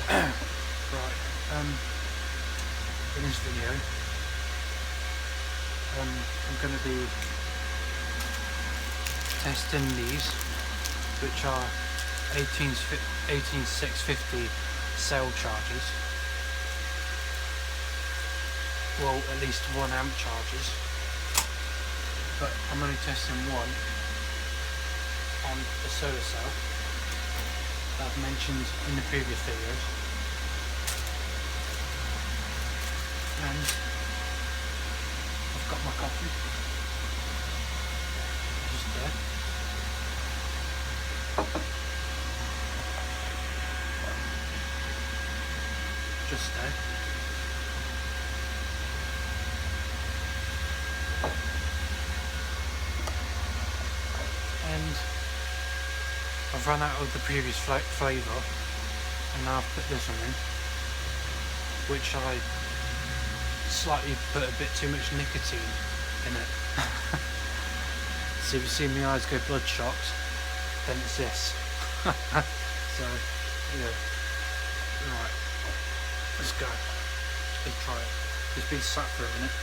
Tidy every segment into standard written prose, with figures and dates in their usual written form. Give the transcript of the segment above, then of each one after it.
Right, in this video, I'm going to be testing these, which are 18650 cell chargers. Well, at least 1 amp chargers, but I'm only testing one on a solar cell that I've mentioned in the previous videos. And I've got my coffee just there. Just there. And I've run out of the previous flavour, and now I've put this one in, which I slightly put a bit too much nicotine in it. So if you see my eyes go bloodshot, then it's this. So yeah, right, let's go, let's try it. It's been sat for a minute.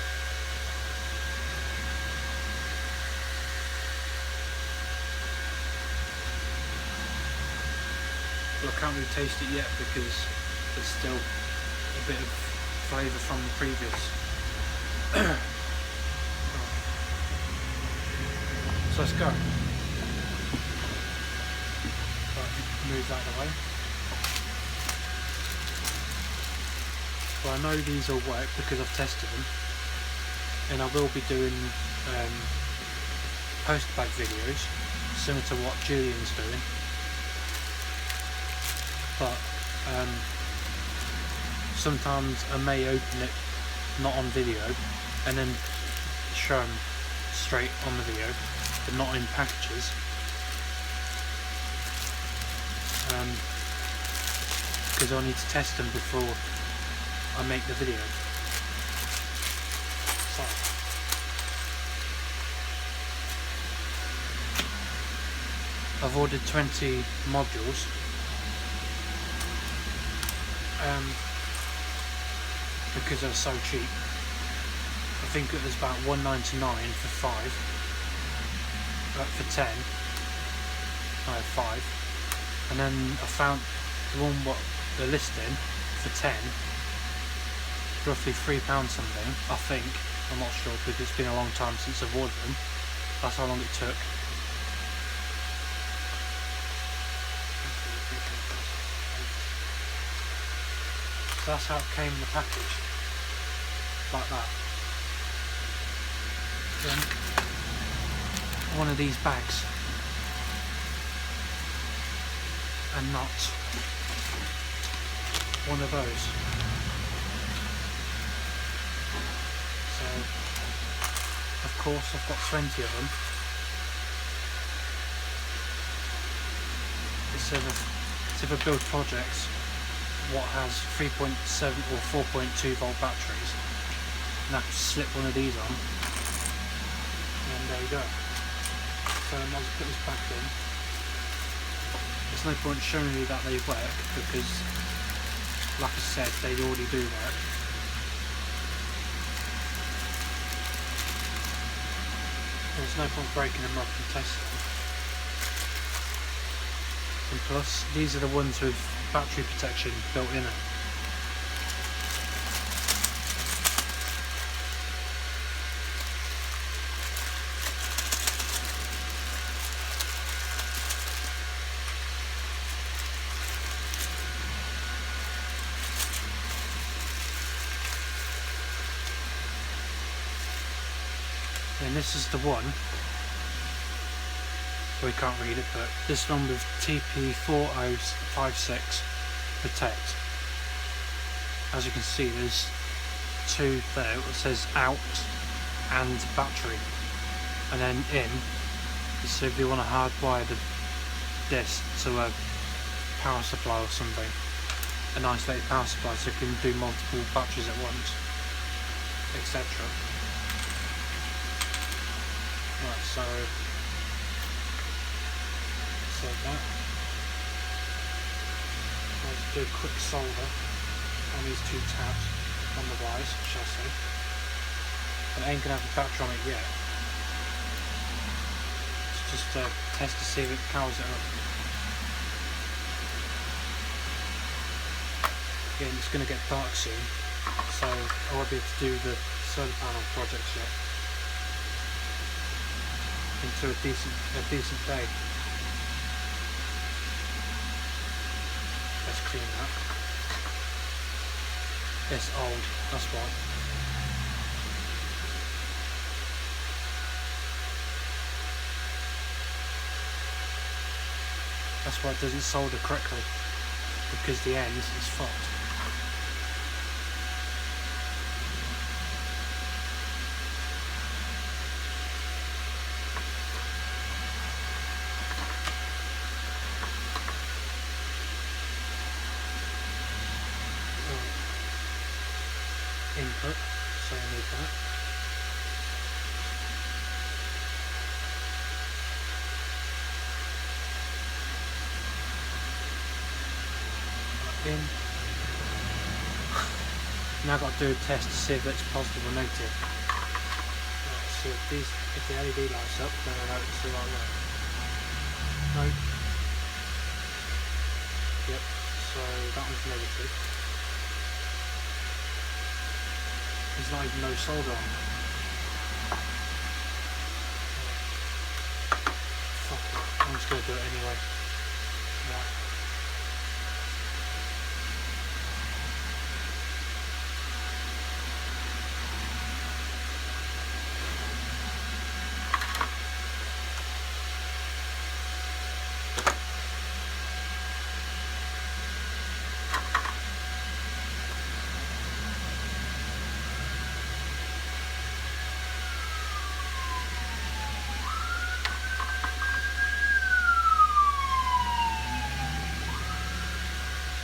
Well, I can't really taste it yet because there's still a bit of flavour from the previous. So let's go. Right, move that away. Well, I know these will work because I've tested them, and I will be doing post-bag videos similar to what Julian's doing. But sometimes I may open it not on video and then show them straight on the video, but not in packages, because I need to test them before I make the video. So I've ordered 20 modules. Because they're so cheap. I think it was about $1.99 for 5, for 10, no 5, and then I found the one what they're listing for 10, roughly £3 something, I think. I'm not sure because it's been a long time since I've ordered them. That's how long it took. So that's how it came in the package, like that. Then one of these bags, and not one of those. So of course I've got 20 of them. It's if I build projects what has 3.7 or 4.2 volt batteries, and I have to slip one of these on, and there you go. So I might as well put this back in. There's no point showing you that they work because, like I said, they already do work. There's no point breaking them up and testing them. And plus, these are the ones with battery protection built in it. And this is the one, we can't read it, but this one with TP4056 Protect. As you can see, there's 2 there. It says out and battery, and then in. So if you want to hardwire this to a power supply or something, an isolated power supply, so you can do multiple batteries at once, etc. Right, so that. do a quick solder on these two tabs on the wires, shall I say. But I ain't gonna have a battery on it yet. It's just a test to see if it powers it up. Again, it's gonna get dark soon, so I won't be able to do the solar panel projects yet until a decent day. Let's clean that. It's old, that's why. That's why it doesn't solder correctly, because the end is fucked. Input, so I need that. In. Now I've got to do a test to see if it's positive or negative. Right, so if the LED lights up, then I know it's the right way. No. Yep, so that one's negative. There's not even no solder on. Fuck it, I'm just going to do it anyway. Right.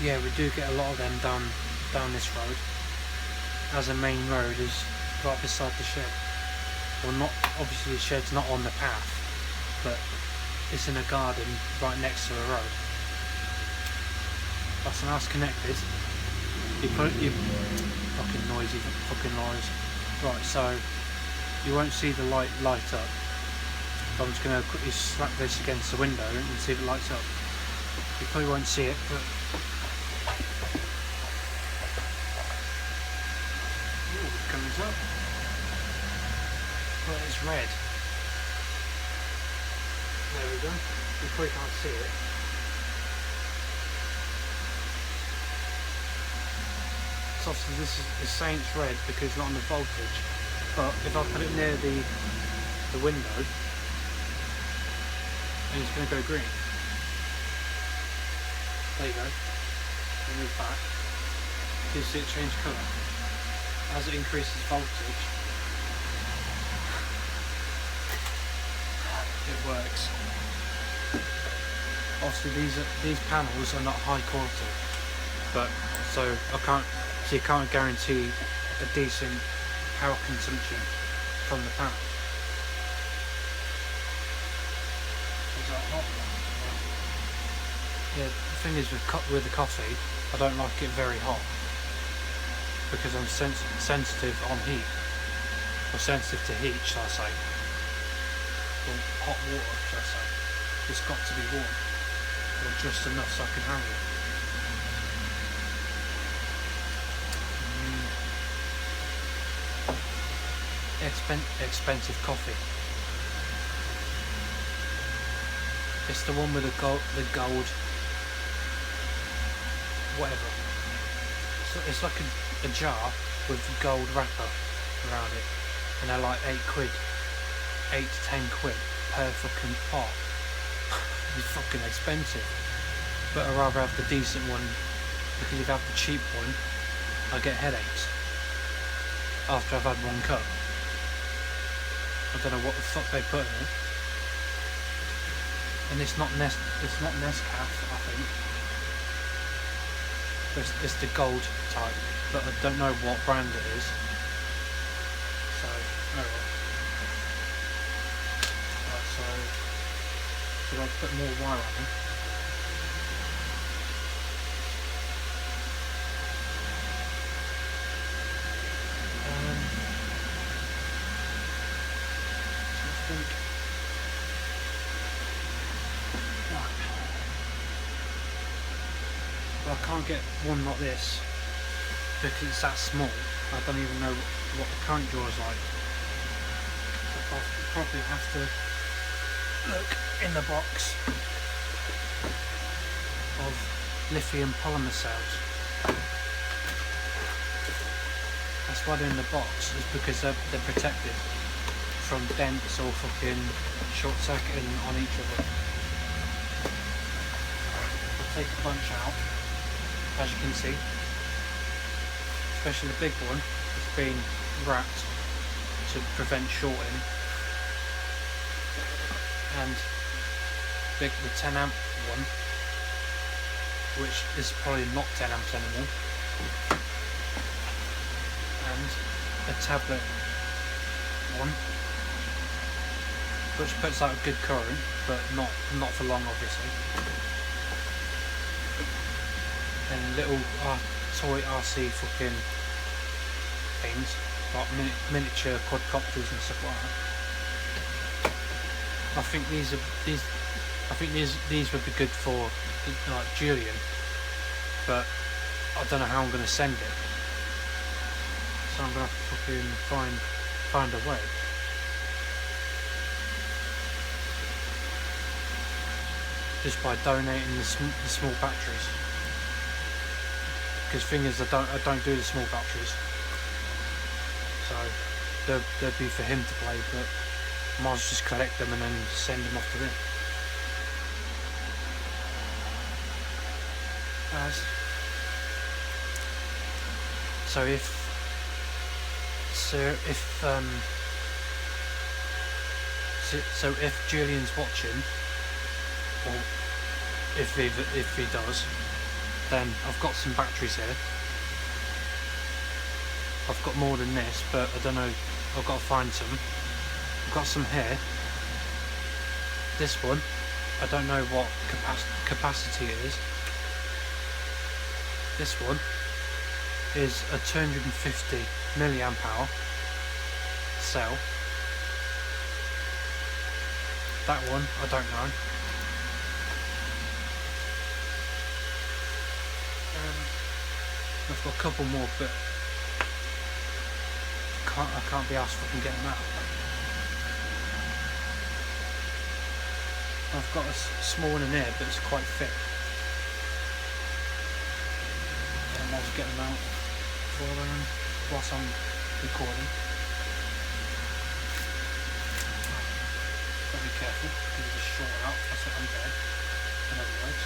Yeah, we do get a lot of them down this road, as a main road is right beside the shed. Well, not obviously the shed's not on the path, but it's in a garden right next to the road. That's now it's connected. You fucking noisy, fucking noise. Right, so you won't see the light up. But I'm just going to quickly slap this against the window and see if it lights up. You probably won't see it, but comes up. Well, it's red. There we go. You probably can't see it. So obviously it's saying it's red because it's not on the voltage. But if I put it near the window, then it's going to go green. There you go. Move back. You see it change colour. As it increases voltage, it works. Obviously these panels are not high quality, but you can't guarantee a decent power consumption from the panel. Is that hot? Yeah, the thing is with the coffee, I don't like it very hot, because I'm sensitive on heat, or sensitive to heat, shall I say, or hot water, shall I say. It's got to be warm, or just enough so I can handle it. Expensive coffee. It's the one with the gold, whatever. So it's like a jar with the gold wrapper around it, and they're like 8 quid, 8 to 10 quid per fucking pot. It's fucking expensive. But I'd rather have the decent one, because if I have the cheap one, I get headaches after I've had one cup. I don't know what the fuck they put in it. And it's not Nescafe, I think. It's the gold type, but I don't know what brand it is. So, oh well. Right, so should I put more wire on them? think. Right. Well, I can't get one like this because it's that small. I don't even know what the current draw is like. So I'll probably have to look in the box of lithium polymer cells. That's why they're in the box, is because they're protected from dents or fucking short circuiting on each of them. I'll take a bunch out, as you can see. Especially the big one, it's been wrapped to prevent shorting. And the 10 amp one, which is probably not 10 amps anymore. And a tablet one, which puts out a good current, but not for long, obviously. And little toy RC fucking things, like miniature quadcopters and stuff like that. I think these would be good for like Julian, but I don't know how I'm going to send it. So I'm going to have to fucking find a way. Just by donating the small batteries. Because thing is, I don't do the small batteries. So they'd be for him to play, but I might as well just collect them and then send them off to him. So if Julian's watching, or if he does, then I've got some batteries here. I've got more than this, but I don't know. I've got to find some. I've got some here. This one, I don't know what capacity it is. This one is a 250 milliamp hour cell. That one, I don't know. I've got a couple more, but I can't be asked if I can get them out. I've got a small one in here, but it's quite thick. And I'll just get them out whilst I'm recording. Gotta be careful, because it's just short out. That's what I'm dead. In other words.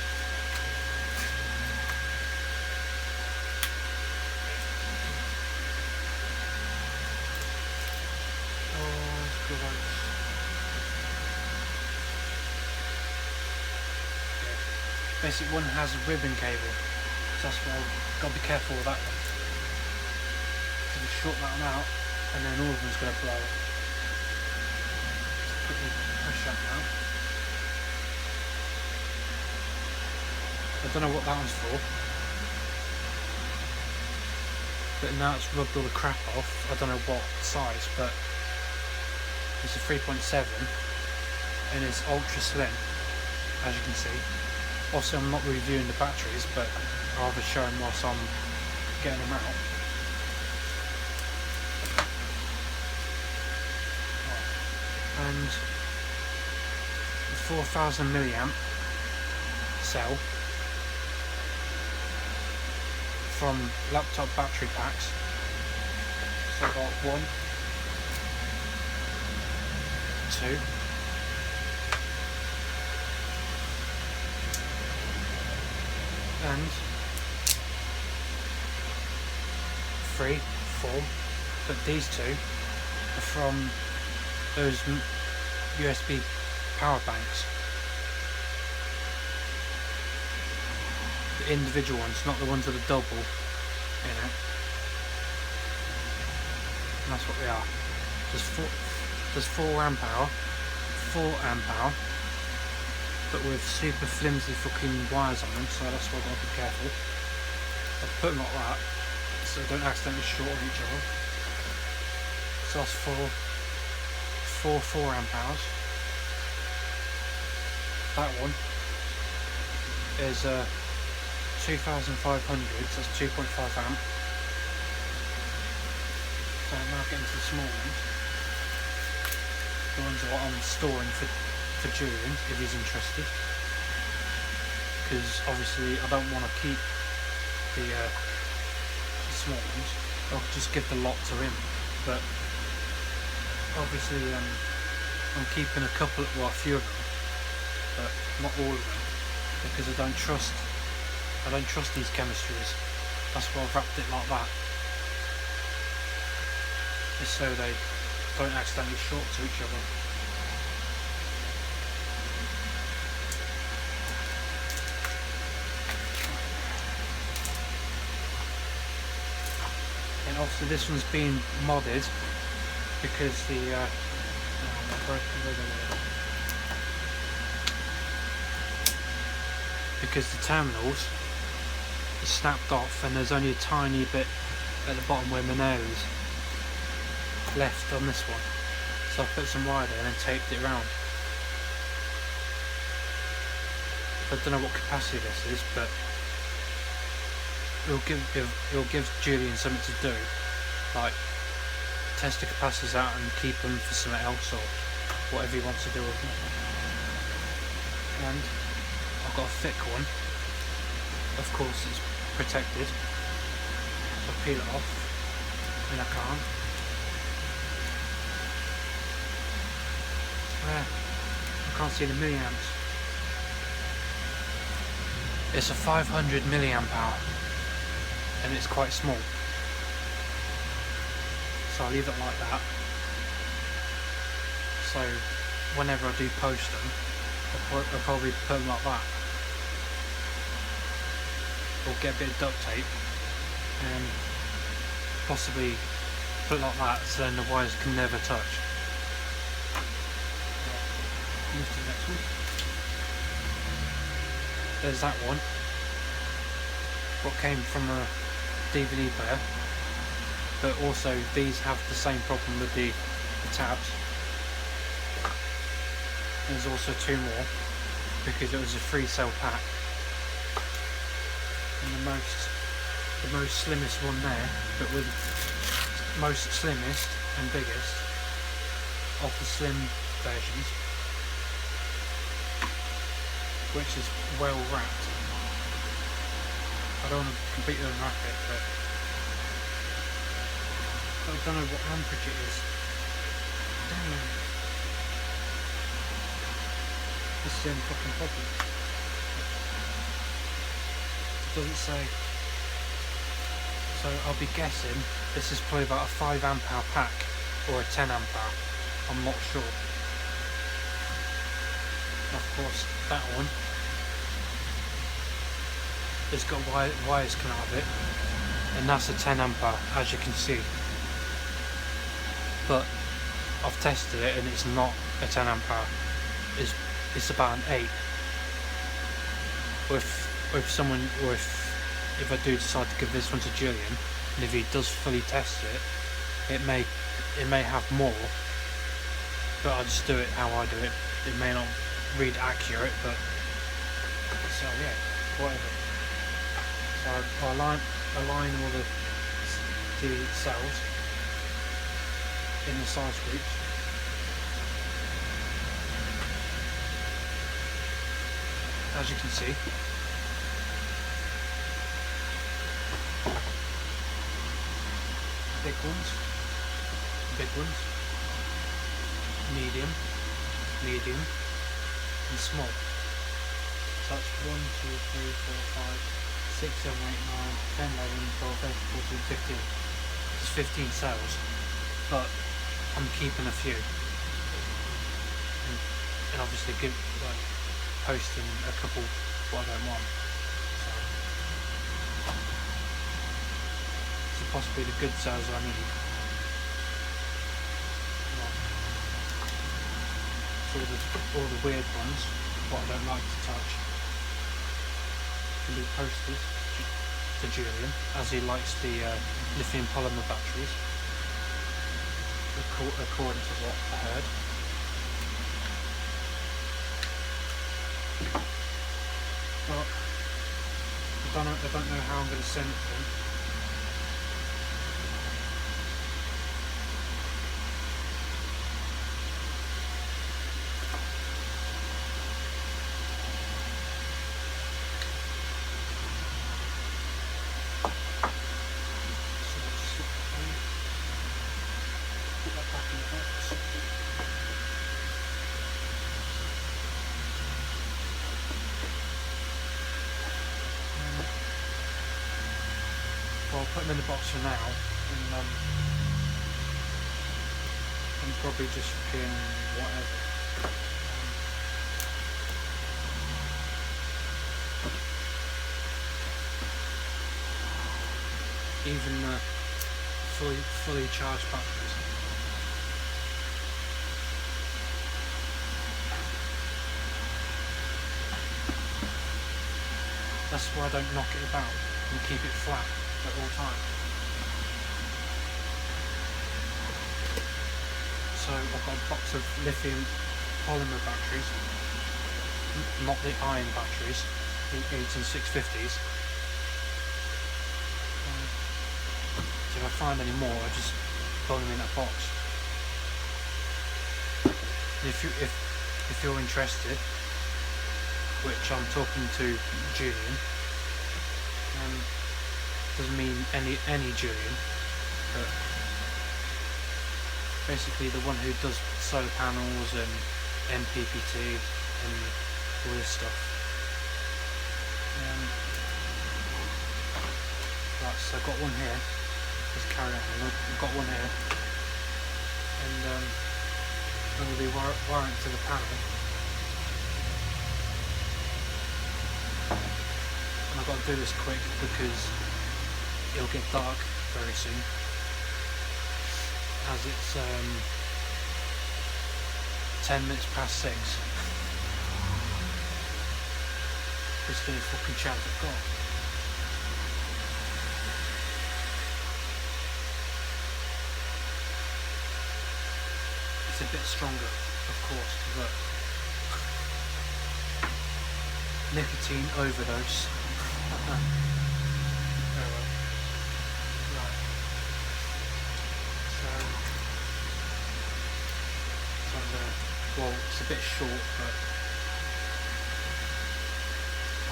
Basic one has a ribbon cable, so that's why I've got to be careful with that one. So just short that one out, and then all of them's going to blow it. Just quickly push that out. I don't know what that one's for, but now it's rubbed all the crap off. I don't know what size, but it's a 3.7 and it's ultra slim, as you can see. Also, I'm not reviewing the batteries, but I'll have a show them whilst I'm getting them out. And the 4000 milliamp cell from laptop battery packs. So I've got 1, 2, 3, 4, but these two are from those USB power banks. The individual ones, not the ones with a double in it. And that's what they are. There's 4 amp hour, 4 amp hour, but with super flimsy fucking wires on them, so that's why I've got to be careful. I'll put them like that, so I don't accidentally short on each other. So that's 4 4 amp hours. That one is 2500, so that's 2.5 amp. So I'm now getting to the small ones. The ones that I'm storing for Julian, if he's interested. Because obviously I don't want to keep the small ones. I'll just give the lot to him. But obviously I'm keeping a few of them, but not all of them, because I don't trust these chemistries. That's why I've wrapped it like that, just so they don't accidentally short to each other. And obviously this one's been modded because the terminals are snapped off and there's only a tiny bit at the bottom where my nail is left on this one. So I put some wire there and then taped it around. I don't know what capacity this is, but it'll give Julian something to do, like test the capacitors out and keep them for something else or whatever he wants to do with them. And I've got a thick one, of course it's protected, so I peel it off, and I can't. I can't see the milliamps. It's a 500 milliamp hour, and it's quite small. So I'll leave it like that. So whenever I do post them, I'll probably put them like that. Or get a bit of duct tape and possibly put it like that, so then the wires can never touch. Move to the next one. There's that one. What came from a DVD player. But also these have the same problem with the tabs. There's also 2 more because it was a 3-cell pack. And the most slimmest one there, but with most slimmest and biggest of the slim versions, which is well wrapped. I don't want to completely unwrap it, but I don't know what amperage it is. Damn. This is the only fucking problem. It doesn't say. So I'll be guessing this is probably about a 5 amp hour pack or a 10 amp hour. I'm not sure. Of course, that one has got wires coming out of it, and that's a 10 amp hour, as you can see. But I've tested it and it's not a 10 amp hour. It's about an 8. If someone, or if I do decide to give this one to Julian, and if he does fully test it, it may have more. But I just do it how I do it. It may not read accurate, but so yeah, whatever. So I align all the cells in the size groups. As you can see, big ones, medium, and small. So that's 1, 2, 3, 4, 5, 6, 7, 8, 9, 10, 11, 12, 13, 14, 15. There's 15 cells, but I'm keeping a few, and obviously posting a couple what I don't want. So possibly the good cells I need. So all the weird ones, what I don't like to touch, can be posted to Julian, as he likes the lithium polymer batteries, according to what I heard. But I don't know how I'm going to send it to them. Put that back in the box. Well, I'll put them in the box for now, and probably just pin whatever. Even the fully charged batteries. That's why I don't knock it about and keep it flat at all times. So I've got a box of lithium polymer batteries, not the iron batteries, the 8s and 650s. So if I find any more, I just put them in that box. And if you're interested, which I'm talking to Julian, doesn't mean any Julian, but basically the one who does solar panels and MPPT and all this stuff. Right, so I've got one here. Let's carry on. I've got one here, and I'm going to be wiring to the panel. And I've got to do this quick because it'll get dark very soon, as it's 10 minutes past 6. This is the only fucking chance I've got. It's a bit stronger, of course, but nicotine overdose. Oh well. Right. So I'm gonna, well, it's a bit short, but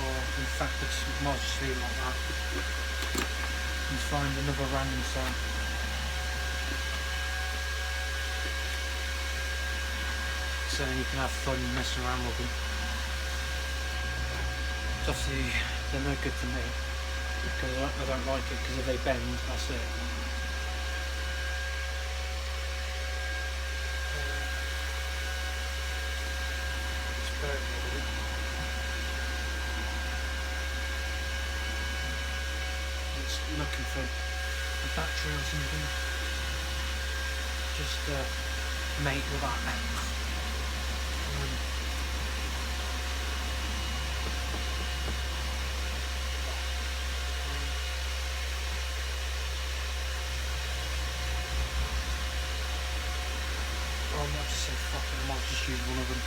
in fact I might just leave it like that and find another random sound. So then you can have fun messing around with them. Obviously they're no good to me because I don't like it, because if they bend, that's it. Just bear with me a minute. It's looking for a battery or something. Just mate with that. I might just say fuck it, I might just use one of them.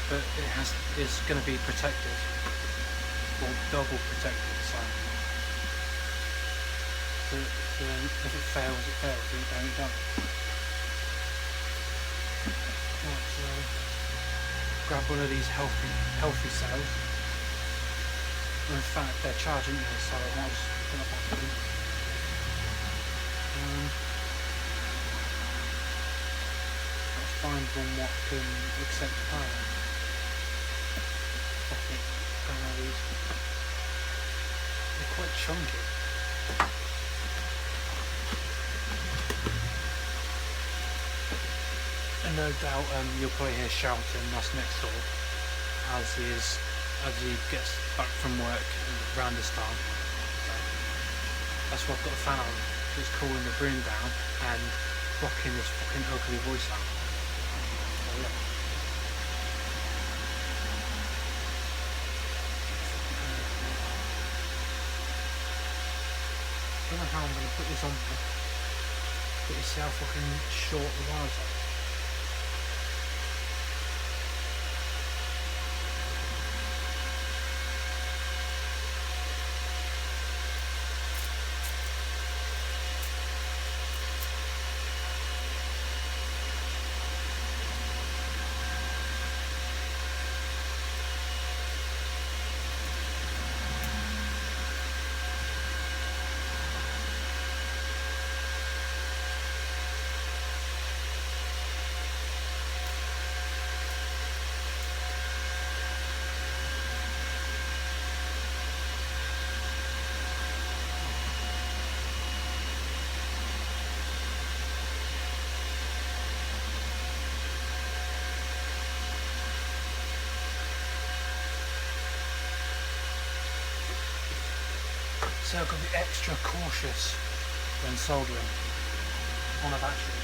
But it's going to be protected, or double protected, so if it fails, it fails, if it don't, it don't. Right, so grab one of these healthy cells. In fact, they're charging me, so I might just put it back in. Let's find one what can accept power. Fuck it, don't know these. They're quite chunky. And no doubt you'll probably hear shouting, that's next door, as he gets back from work around this time. So that's why I've got a fan on. It's cooling the room down and blocking this fucking ugly voice out. So yeah. I don't know how I'm going to put this on there, but you see how fucking short the wires are. So I've got to be extra cautious when soldering on a battery.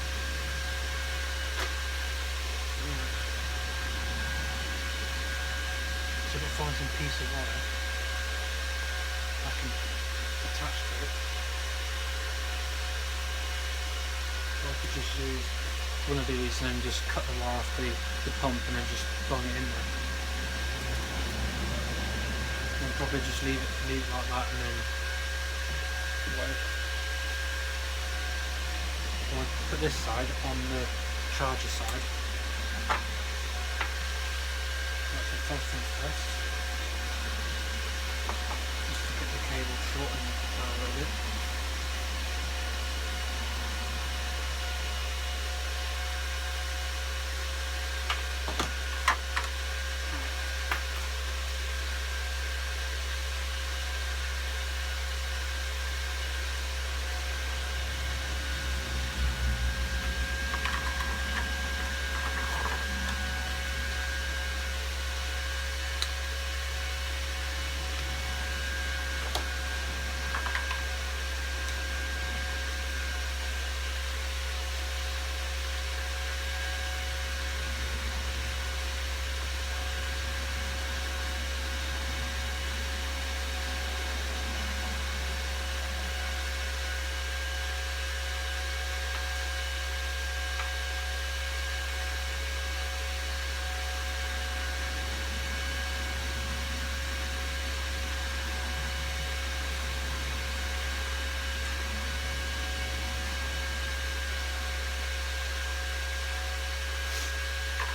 So I've got to find some piece of wire I can attach to it. Or I could just use one of these and then just cut the wire off the pump and then just bung it in there. And probably just leave it like that and then wait. Or put this side on the charger side. That's the first thing first. Just to get the cable shortened down a little bit.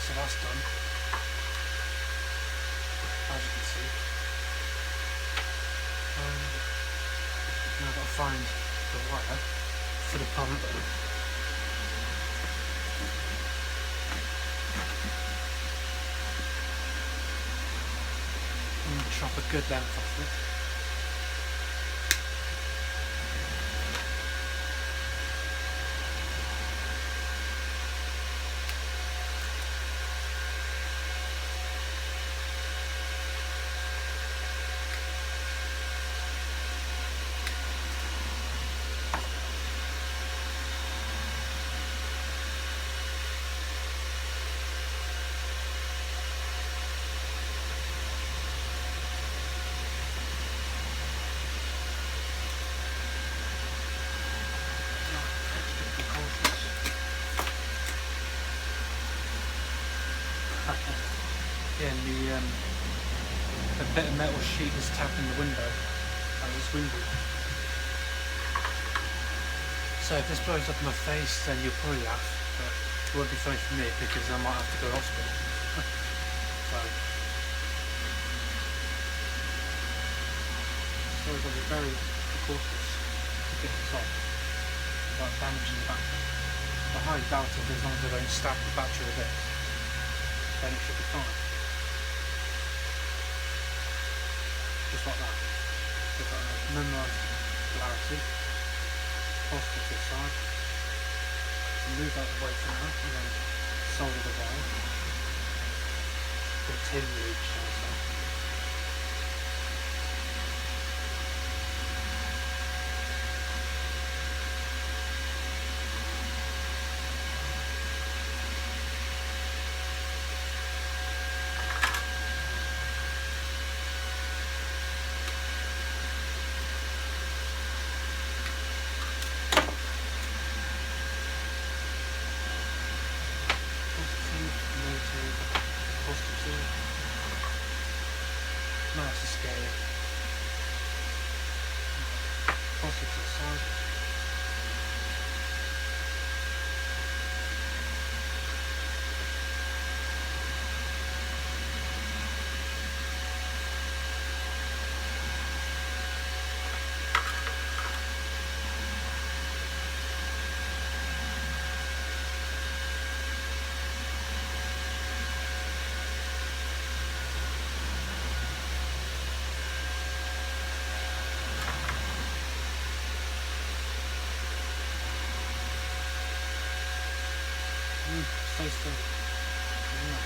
So that's done, as you can see. Now I've got to find the wire for the pump. And chop a good length off it. Yeah, and the bit of metal sheet is tapping the window and it's windy. So if this blows up in my face, then you'll probably laugh, but it won't be funny for me because I might have to go to hospital. So we've got to be very cautious to get this off without damaging the battery. I highly doubt it, as long as I don't stab the battery with this, then it should be fine. Just like that. So I've got to memorise polarity, positive this side, so move out the way for now, and then solder the wire, the tin loop, shall I say. Nice and scary. Positive to the side. Stay still. Yeah.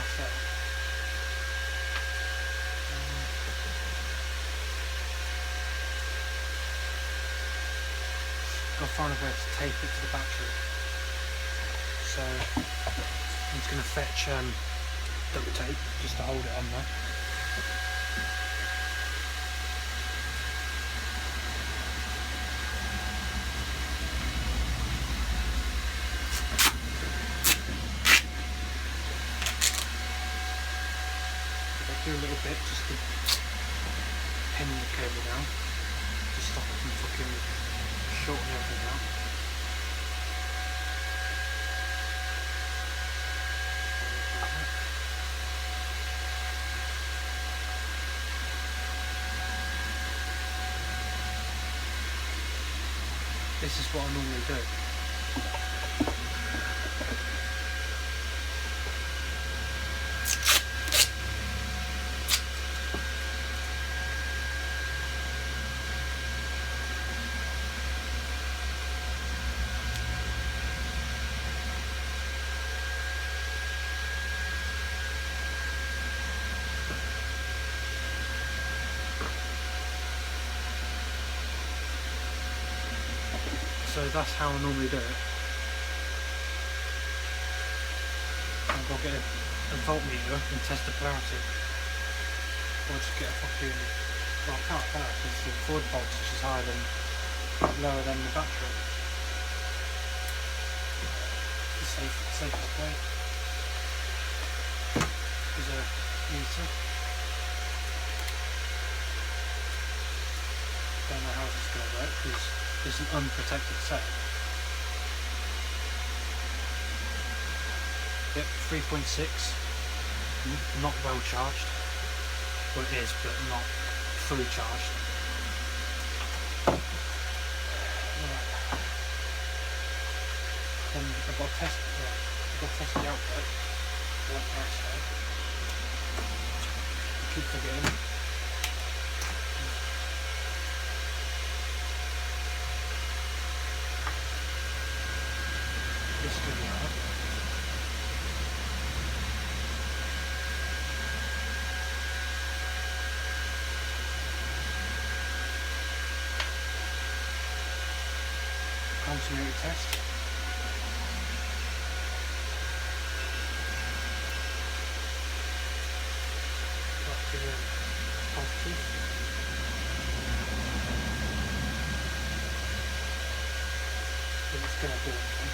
myself. Got to find a way to tape it to the battery. So I'm just going to fetch duct tape just to hold it on there. Do a little bit just to pin the cable down, to stop it from fucking shorting everything out. This is what I normally do. So that's how I normally do it. I'll go get a voltmeter and test the polarity. Or just get a fucking... well, I can't because the forward voltage is higher than... lower than the battery. The safest way is a meter. Don't know how this is going to work because it's an unprotected set. Yep, 3.6. Not well charged. Well, it is, but not fully charged. Right. Then I've got to test. I've got to test the output. Left right side. I keep forgetting. This is going to be hard. Continuity test. Positive. If it's going to do anything.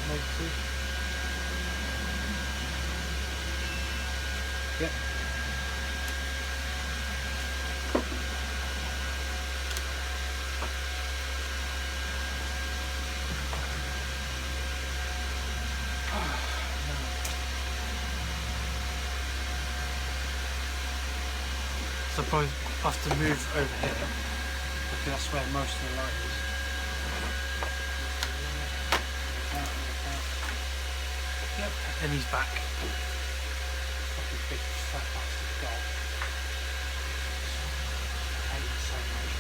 Negative. Yep. So I probably have to move over here because that's where most of the light is. Yep, and he's back. Fucking big fat bastard dog. I hate him so much.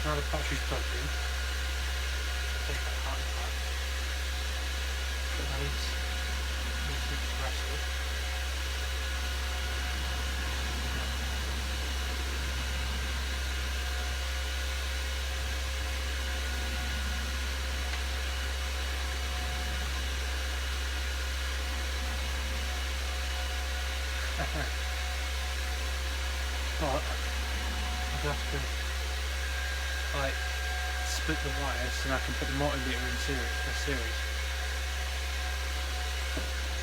Now the battery's plugged in. Take that part back. That needs to be rested. But I'd have to like split the wires so I can put the multimeter in series.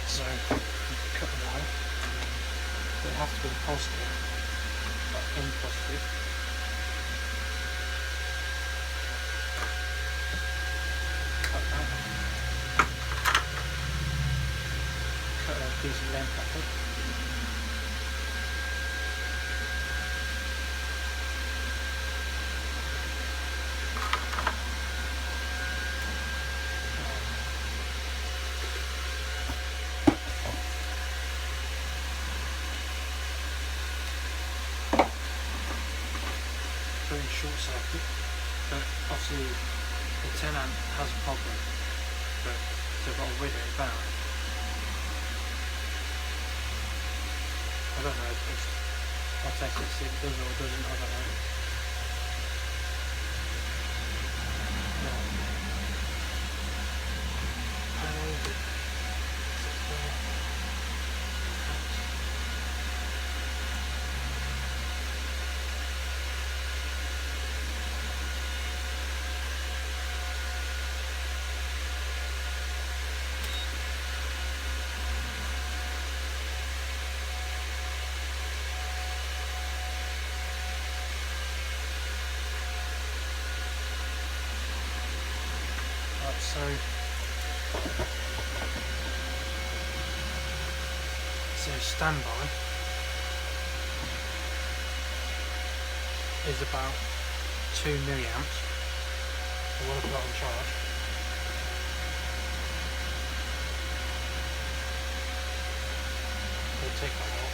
So cut the wire. But it has to be the positive, like in positive. Cut that. Cut a decent length off it. short circuit, but obviously the 10 amp has a problem, but they've got to rid it back. I don't know, I'll test it, see if it does or doesn't, I don't know. So standby is about 2 milliamps. I want to put it on charge. We'll take that off.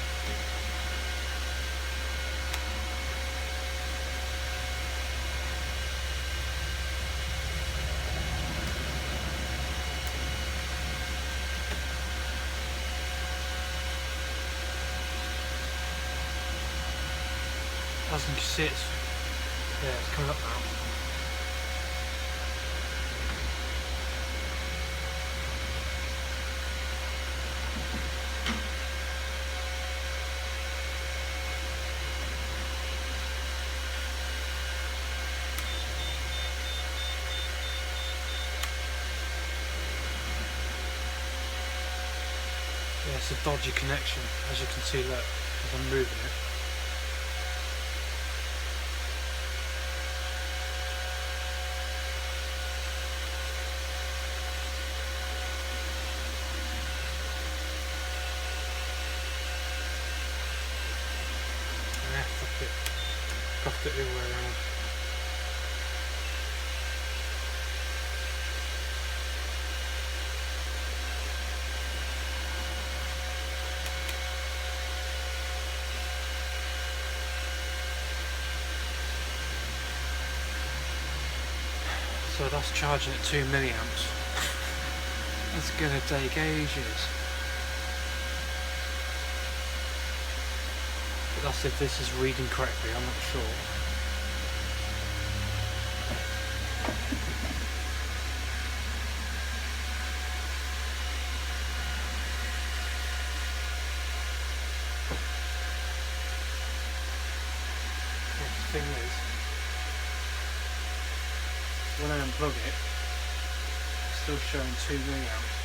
As you can see, it's coming up now. Yeah, it's a dodgy connection, as you can see, look, as I'm moving it. Fucked it the other way around. So that's charging at 2 milliamps. It's gonna take ages. That's if this is reading correctly, I'm not sure. The thing is, when I unplug it, it's still showing 2 milliamps.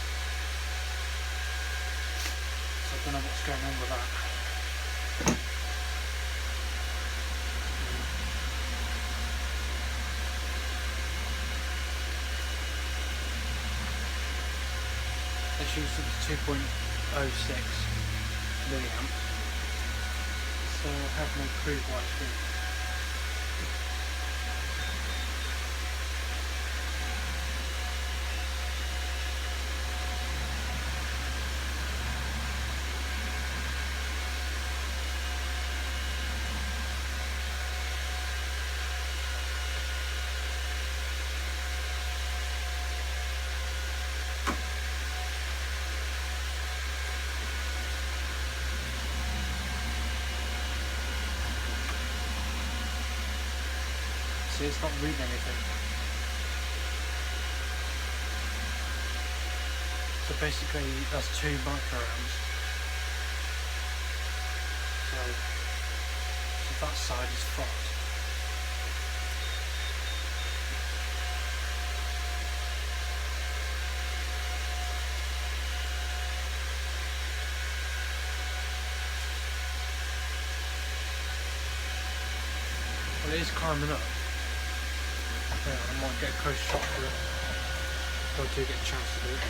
So I don't know what's going on with that. Let's use 2.06 milliamps. So I have no clue why it's doing. See, it's not reading anything. So basically that's 2 microamps. So that side is fucked. Well, it is climbing up. Yeah, I might get a close shot for it if I do get a chance to do it.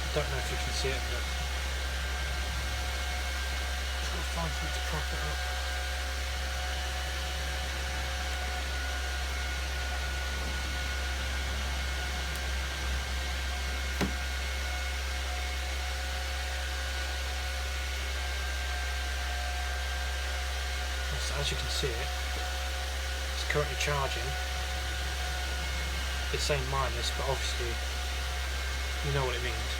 I don't know if you can see it, but just got to find something to prop it up. as you can see it's currently charging. It's saying minus, but obviously you know what it means.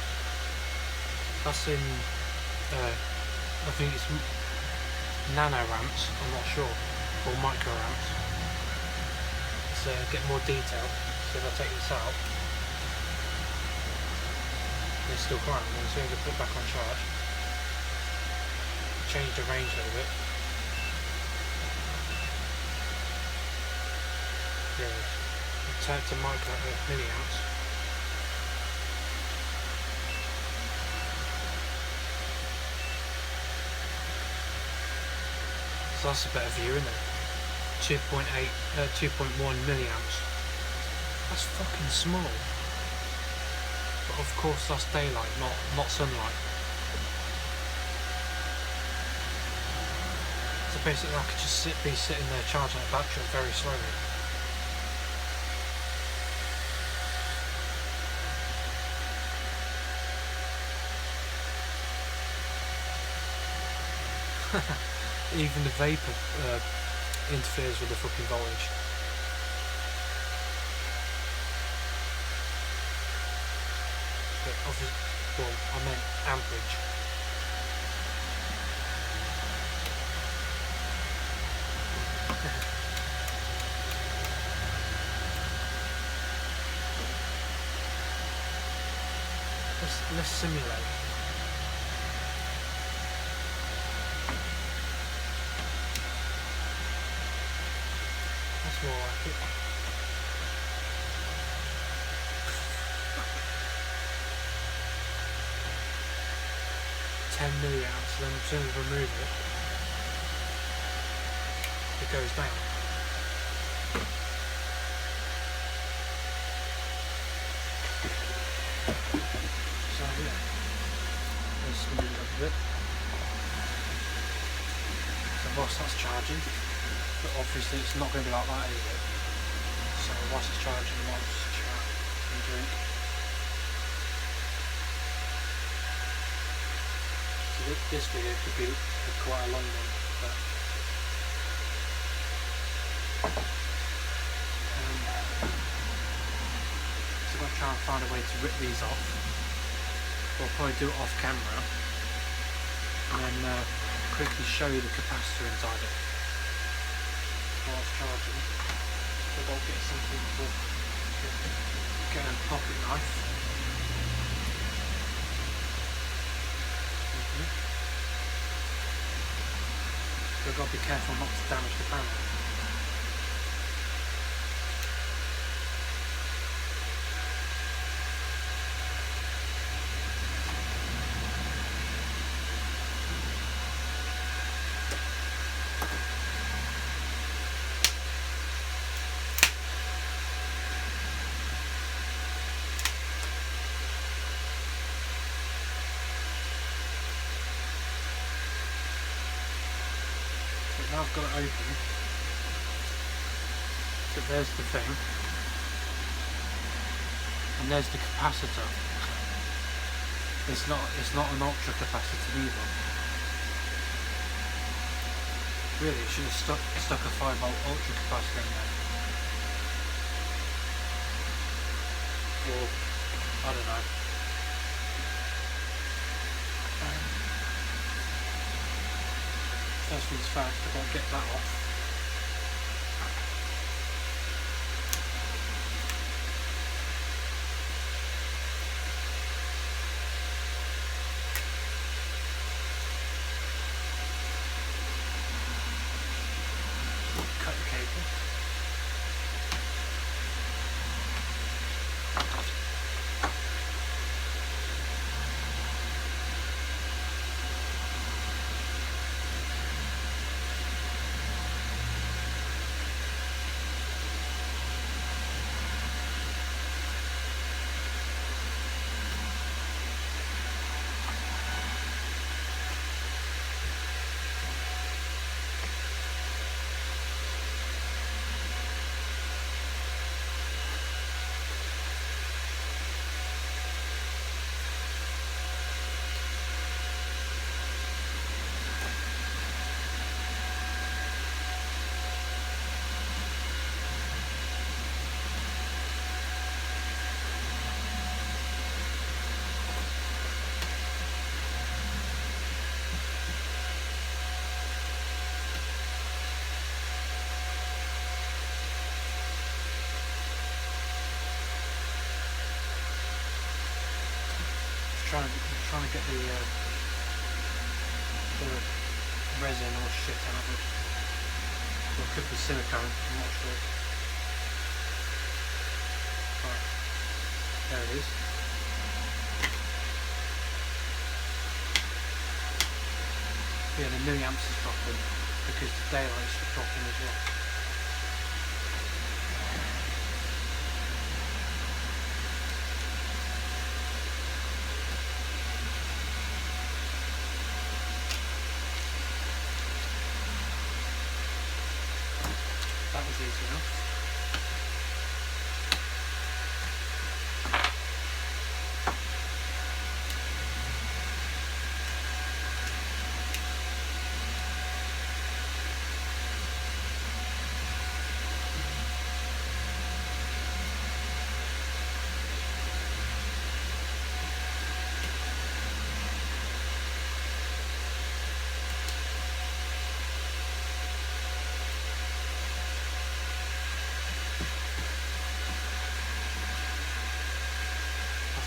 That's in I think it's nanoamps, I'm not sure, or microamps. Let's get more detail. So if I take this out, it's still current. As soon as I put it back on charge, change the range a little bit. Yeah, turn it to milliamps. So that's a better view, isn't it? 2.1 milliamps. That's fucking small. But of course that's daylight, not sunlight. So basically I could just be sitting there charging a battery very slowly. Even the vapor interferes with the fucking voltage. But obviously, well, I meant amperage. Let's simulate. That's more like it. Milliamps, then as soon as I remove it goes down. So yeah, let's move it up a bit. So whilst that's charging, but obviously it's not going to be like that, is it? So whilst it's charging, I might just chat and drink. So this video could be quite a long one, but so I'm going to try and find a way to rip these off. I'll probably do it off camera and then quickly show you the capacitor inside it while it's charging. So I'll get something to get a pocket knife. So I've got to be careful not to damage the panel. Now I've got it open, so there's the thing, and there's the capacitor. It's not an ultra capacitor either. Really, it should have stuck a 5 volt ultra capacitor in there, or I don't know. First things first, I've got to get that off. Cut the cable. trying to get the resin or shit out of it. Or it could be silicone, I'm not sure. Right, there it is. Yeah, the milliamps is dropping because the daylight's dropping as well. That was easy enough.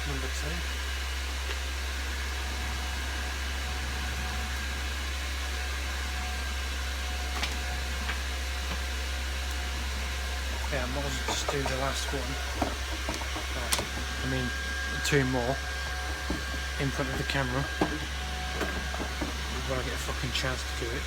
Number 2. Yeah, I might as well just do the last one. Right. I mean, 2 more in front of the camera when I get a fucking chance to do it.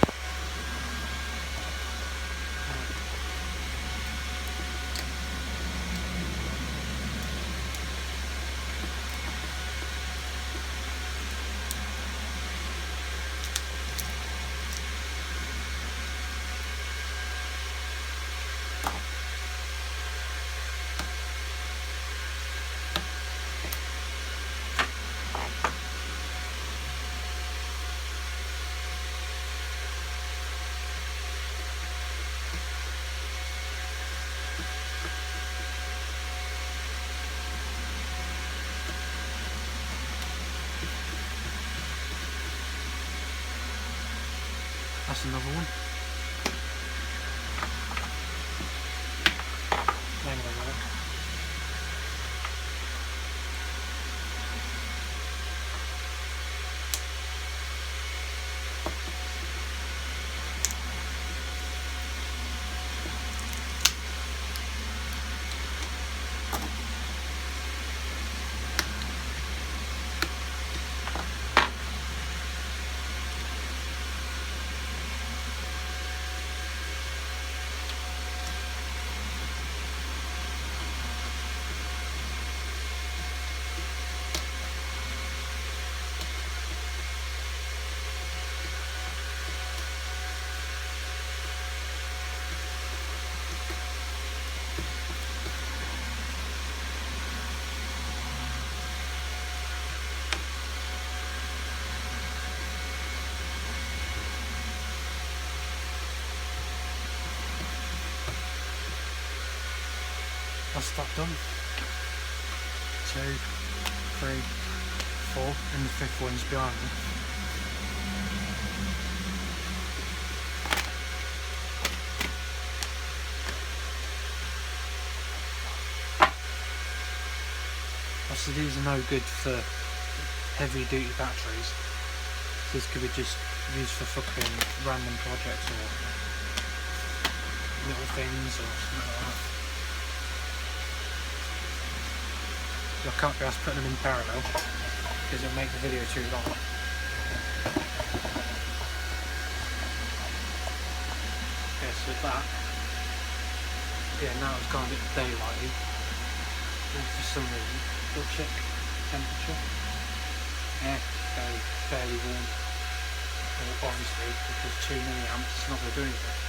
That's another one. Hang on a minute. That's that done. 2, 3, 4, and the 5th one's behind me. Obviously these are no good for heavy duty batteries. This could be just used for fucking random projects or little things or something like that. I can't be asked putting them in parallel because it'll make the video too long. Okay, so that, yeah, now it's gone a bit daylighty. And for some reason, we'll check temperature. Yeah, fairly warm. Well, obviously, because 2 milliamps is not going to do anything.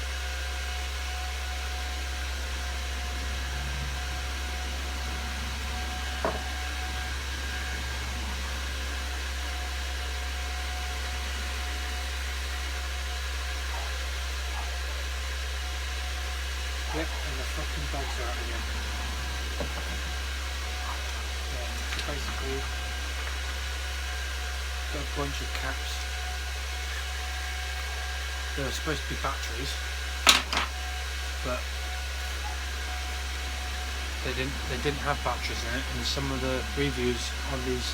Yep, and the fucking dogs are out again. Yeah, so basically, got a bunch of caps. They were supposed to be batteries, but they didn't have batteries in it, and some of the reviews on these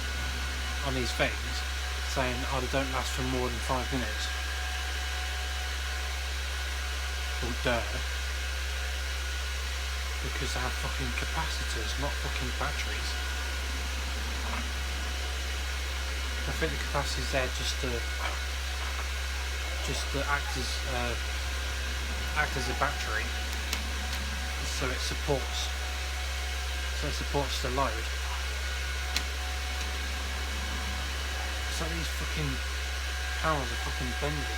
on these things saying, oh, they don't last for more than 5 minutes. Well, duh. Because they have fucking capacitors, not fucking batteries. I think the capacitor's there just to act as a battery, so it supports the load. So these fucking panels are fucking bendy.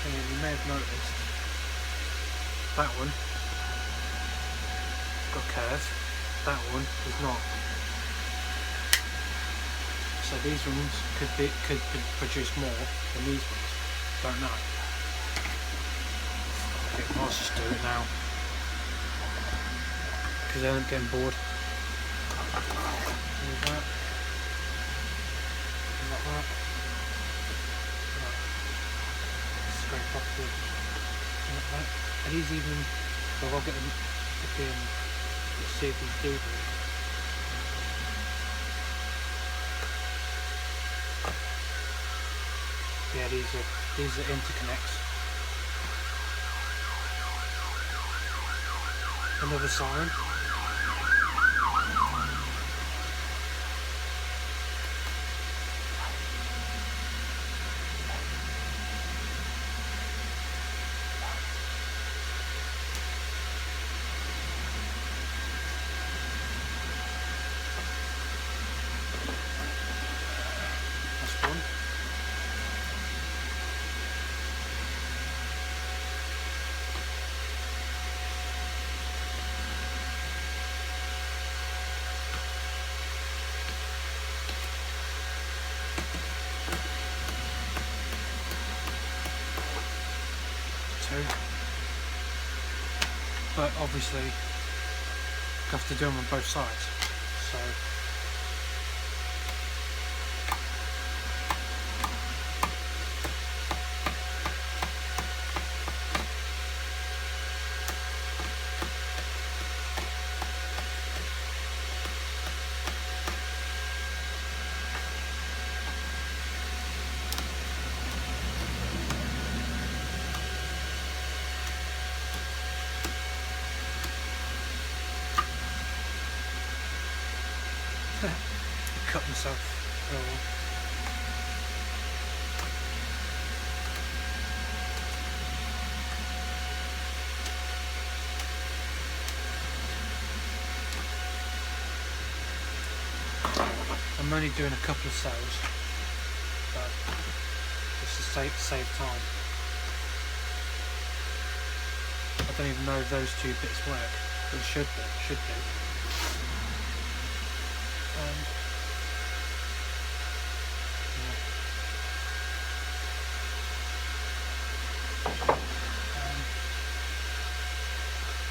And you may have noticed that one got curve, that one is not. So these ones could produce more than these ones. Don't know. Okay, I'll just do it now because I'm getting bored. Like that. Like that. Right. Scrape off the like that. Are these even? Well, I'll get them fucking. Let's see if these do this. Yeah, these are interconnects. Another siren. That's one. Two. But obviously you have to do them on both sides. So cut myself. Oh well. I'm only doing a couple of cells, but just to save time. I don't even know if those two bits work, but it should do.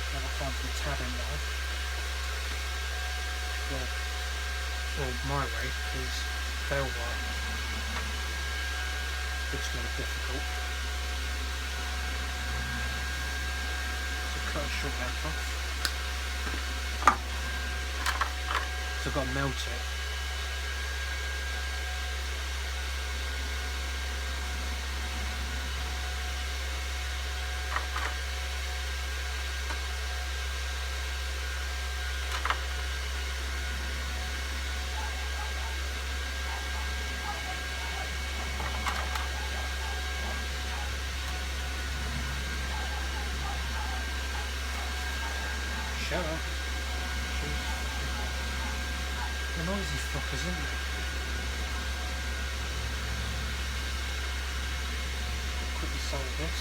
Another time for the tab in now. Well, my way is bell wire, which is going to be difficult. So cut a short length off. So I've got to melt it. Shut up. Jeez. The noisy fuckers, isn't it? Quickly solve this.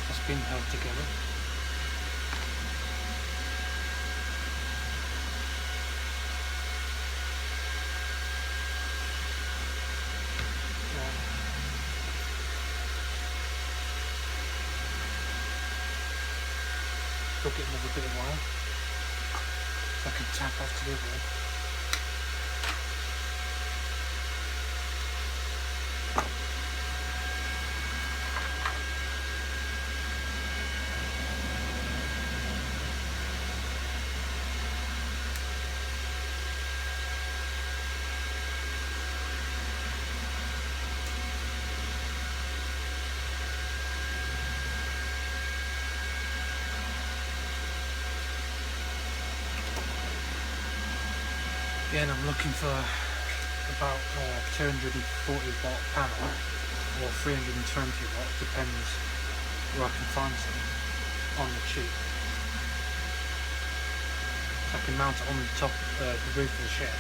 that's been held together. Took it another bit of while, so I can tap off to the other one. Again, I'm looking for about 240 watt panel or 320 watt, depends where I can find some on the cheap. So I can mount it on the top, the roof of the shed.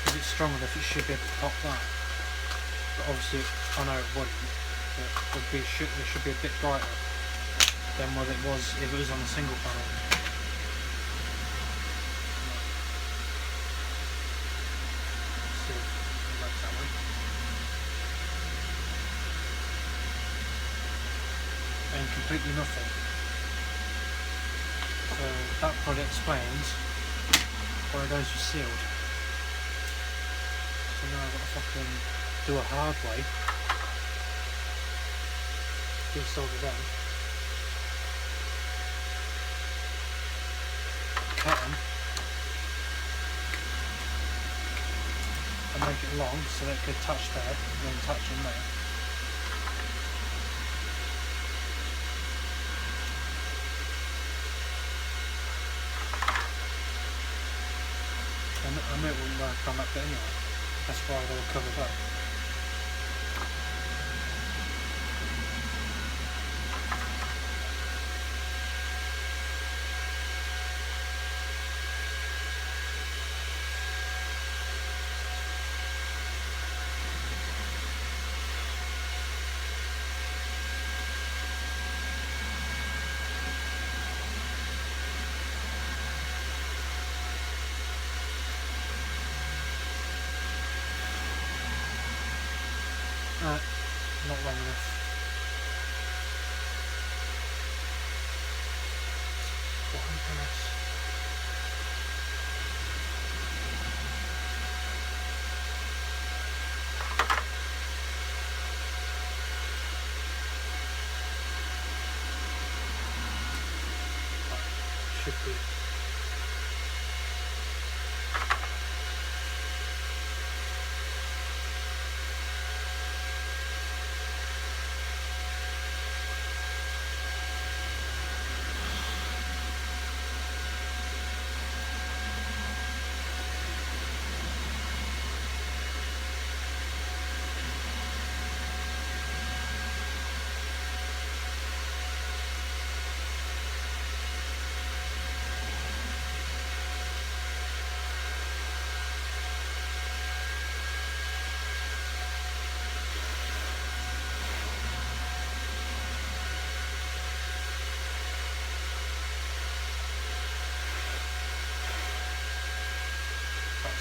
If it's strong enough, it should be able to pop that. But obviously, I know it wouldn't. But it should be a bit brighter than what it was if it was on a single panel. Let's see if it works that way. And completely nothing. So that probably explains why those were sealed. So now I've got to fucking do a hard way. Desolder them. Cut them. And make it long so that it could touch there and then touch on there. And I know it wouldn't work on that bit anyway. That's why they were covered up. Not long enough. What on earth? Should be.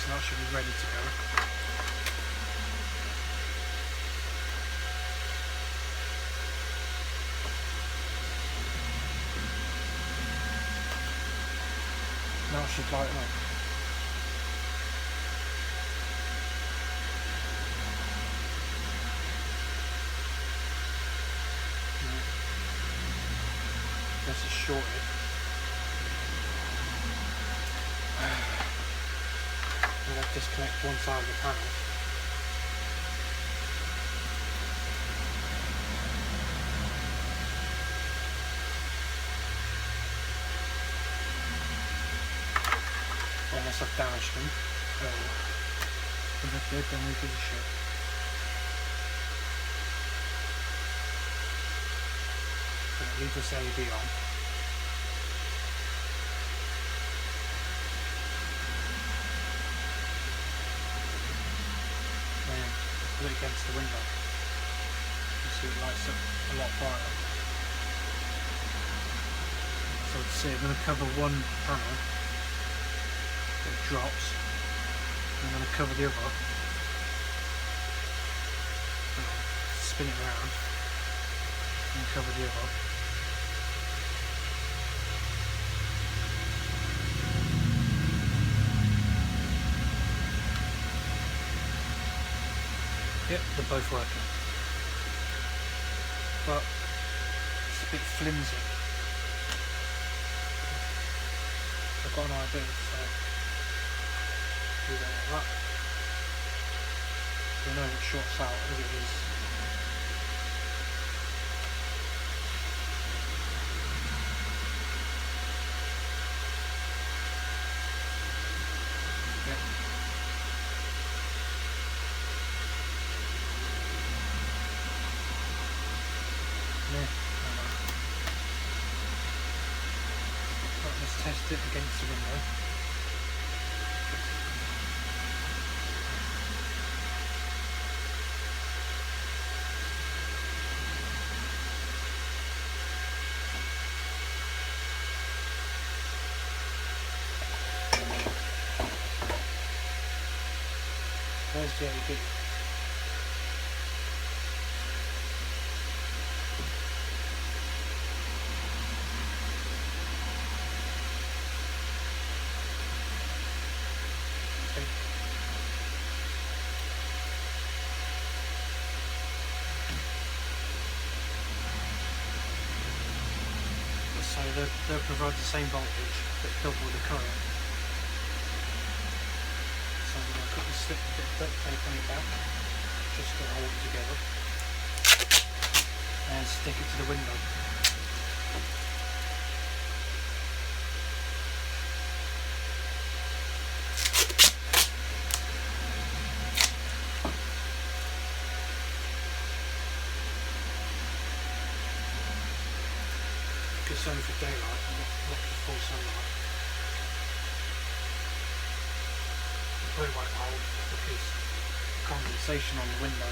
so that should be ready to go. Now it should light up. This is shorted. I'm going to disconnect one side of the panel. Unless I've damaged them earlier. If I did, then who gives a shit? Leave this LED on. Then put it against the window. You see it lights up a lot brighter. So let's see, I'm going to cover one panel. It drops. I'm going to cover the other. Spin it around. And cover the other. Yep, they're both working. But it's a bit flimsy. I've got an idea, so do that like that. So I know it shorts out as it is. Yep. Yeah, right, let's test it against the window. Where's the LED? So they'll provide the same voltage but double the current. So I'm going to quickly slip a bit of duct tape on it back just to hold it together and stick it to the window. It's only for daylight, not for full sunlight. It probably won't hold because the condensation on the window.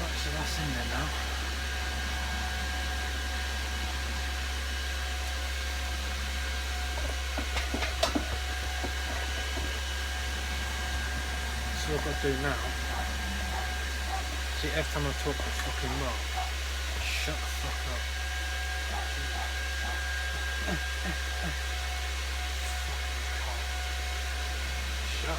Right, so that's in there now. So what I've got to do now, see every time I talk I fucking rock. Shut the fuck up. Shut up.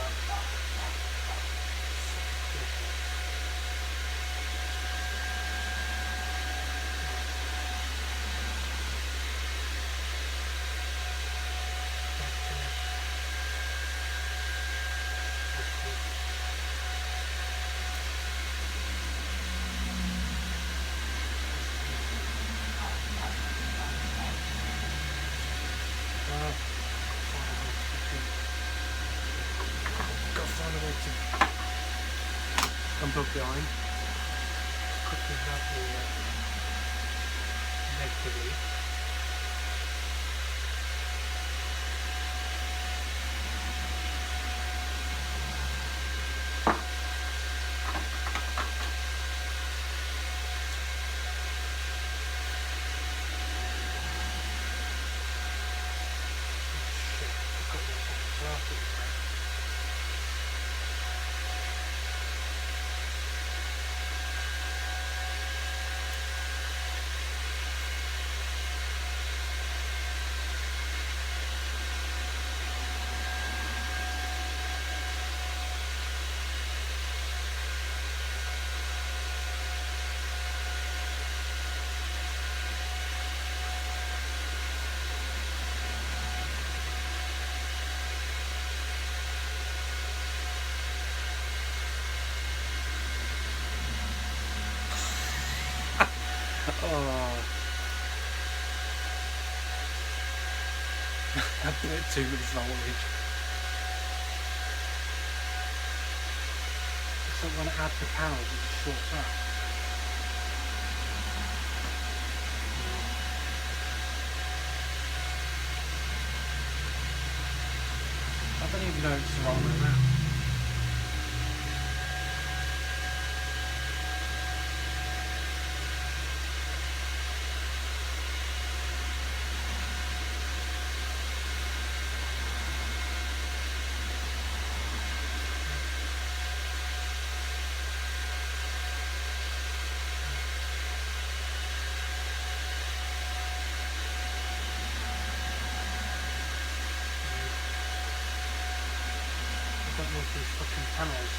unplug the iron, quickly grab the negative lead. Oh, a bit too much voltage. So when I add the panels, it just shorts out. I don't even know if it's the wrong way around. I don't know if these fucking panels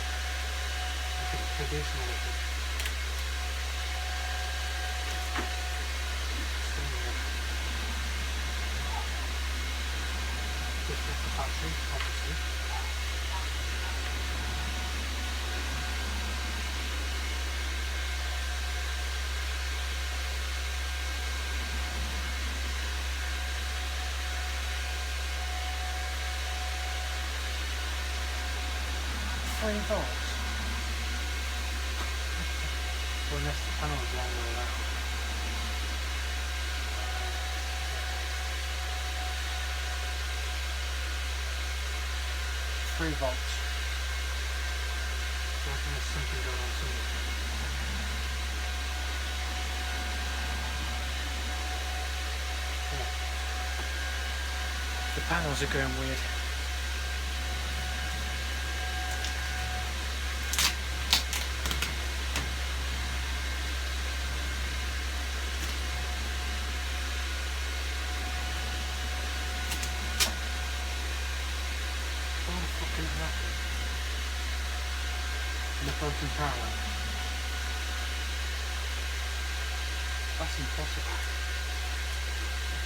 are traditional with them. This is the battery, obviously. 3 volts. Well, unless the panel is long way around. Three volts. So I reckon there's something going on somewhere. Yeah. The panels are going weird. And a broken power. That's impossible.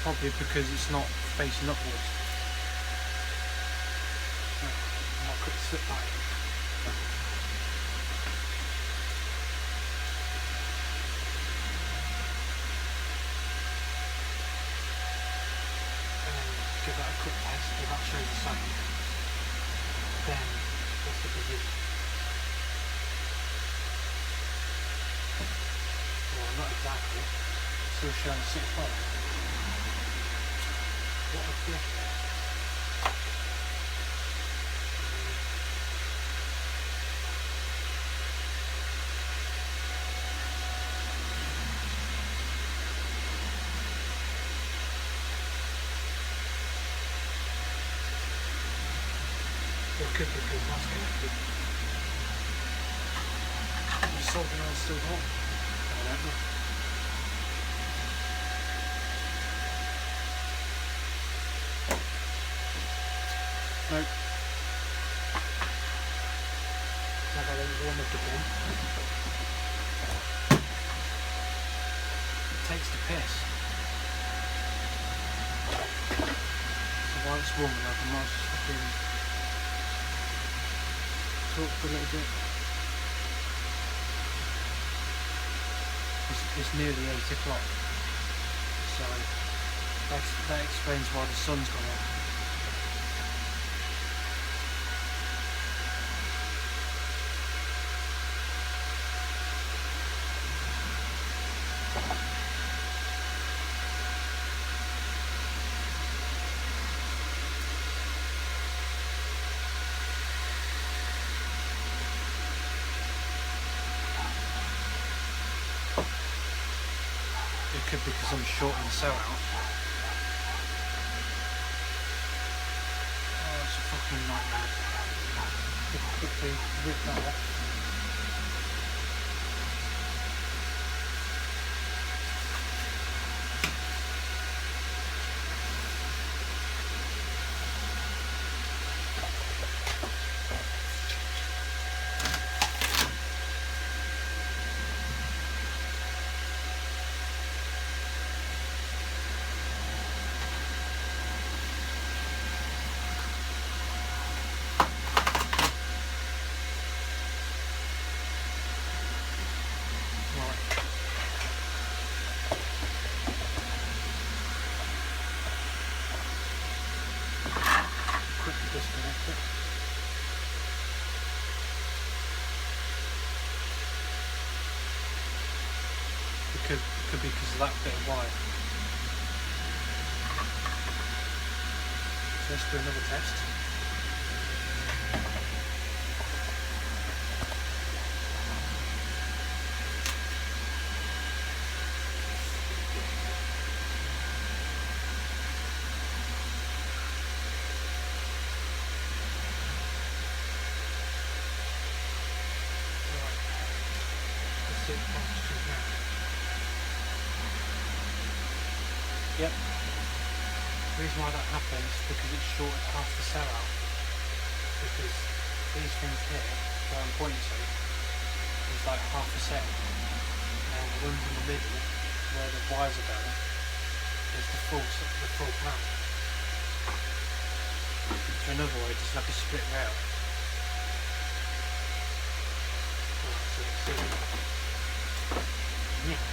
Probably because it's not facing upwards. I might quickly slip that in. Give that a quick test, if that shows the same, then what's the position? Well, not exactly. Still showing 6 volts. What a flip. It could be because that's connected. The solder is still on. I don't know. Nope. Now I don't warm up again. It takes the piss. So while it's warm enough, I might just fucking talk for a little bit. It's nearly 8 o'clock, so that explains why the sun's gone up. It could be because I'm shorting the cell out. Oh, it's a fucking nightmare. Quickly rip that off. Disconnect it. Could be because of that bit of wire. So let's do another test. Yep. The reason why that happens is because it's shorted half the cell out. Because these things here, where I'm pointing to, is like half a cell. Now the ones in the middle, where the wires are going, is the full panel. So in other words, it's like a split rail. Right, so let's see. Yeah.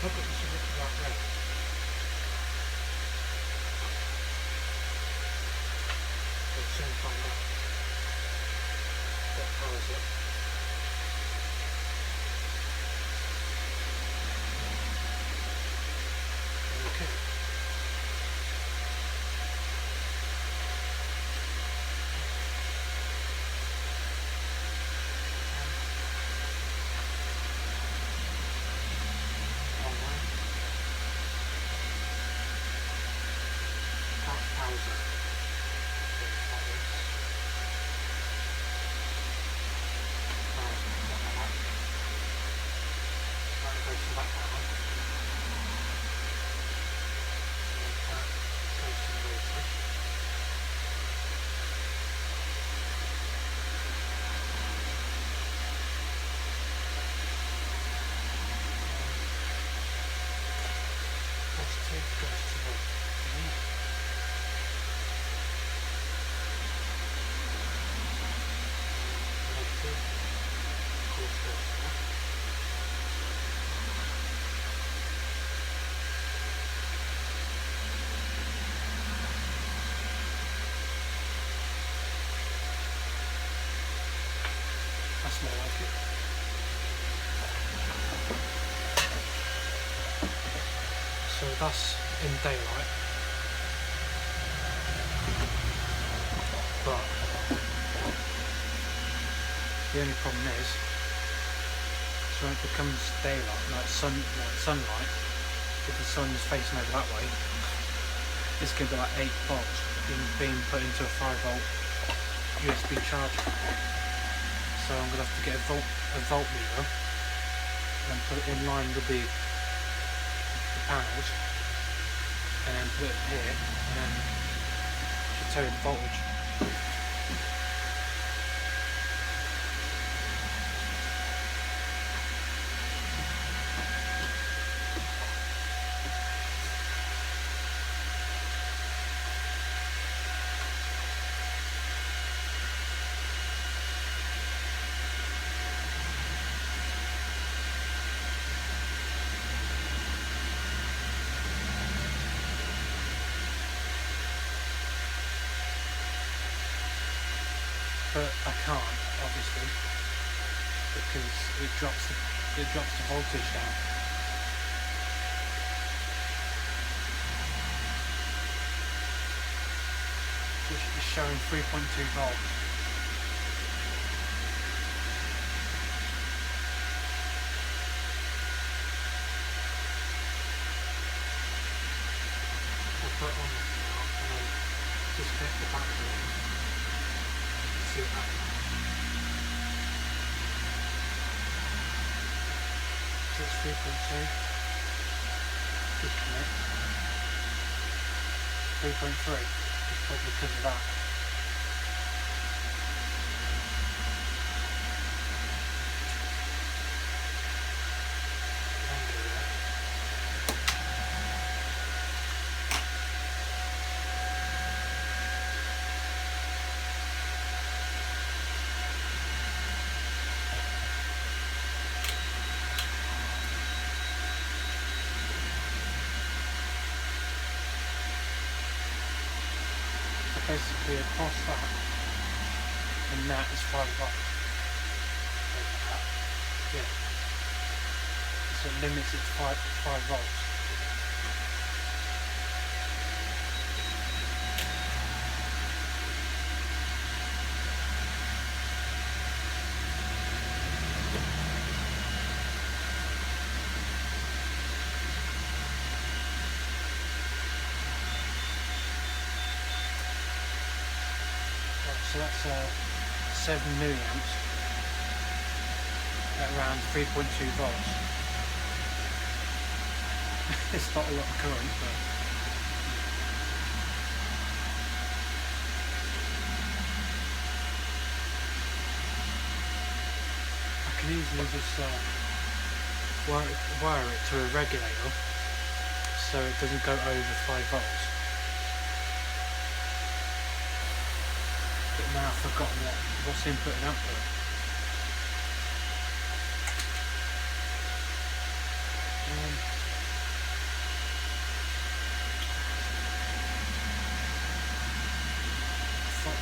Look at this right red. We'll soon find out. What powers it? Okay. That's more like it. So that's in daylight. But the only problem is, so when it becomes daylight, like sunlight, if the sun's facing over that way, it's going to be like 8 volts. being put into a 5-volt USB charger. So I'm going to have to get a voltmeter and put it in line with the panels, and then put it here, and then it should tell you the voltage. But I can't, obviously, because it drops the voltage down. It's showing 3.2 volts. I'll put it on this now and then disconnect the battery. See what happens. So it's 3.2. Disconnect. 3.3. It's probably because of that. Basically across that and that is 5 volts. Yeah. So it limits it to 5 volts. So that's 7 milliamps at around 3.2 volts. It's not a lot of current, but I can easily just wire it to a regulator so it doesn't go over 5 volts. But now I've forgotten what's input and output. Fuck no.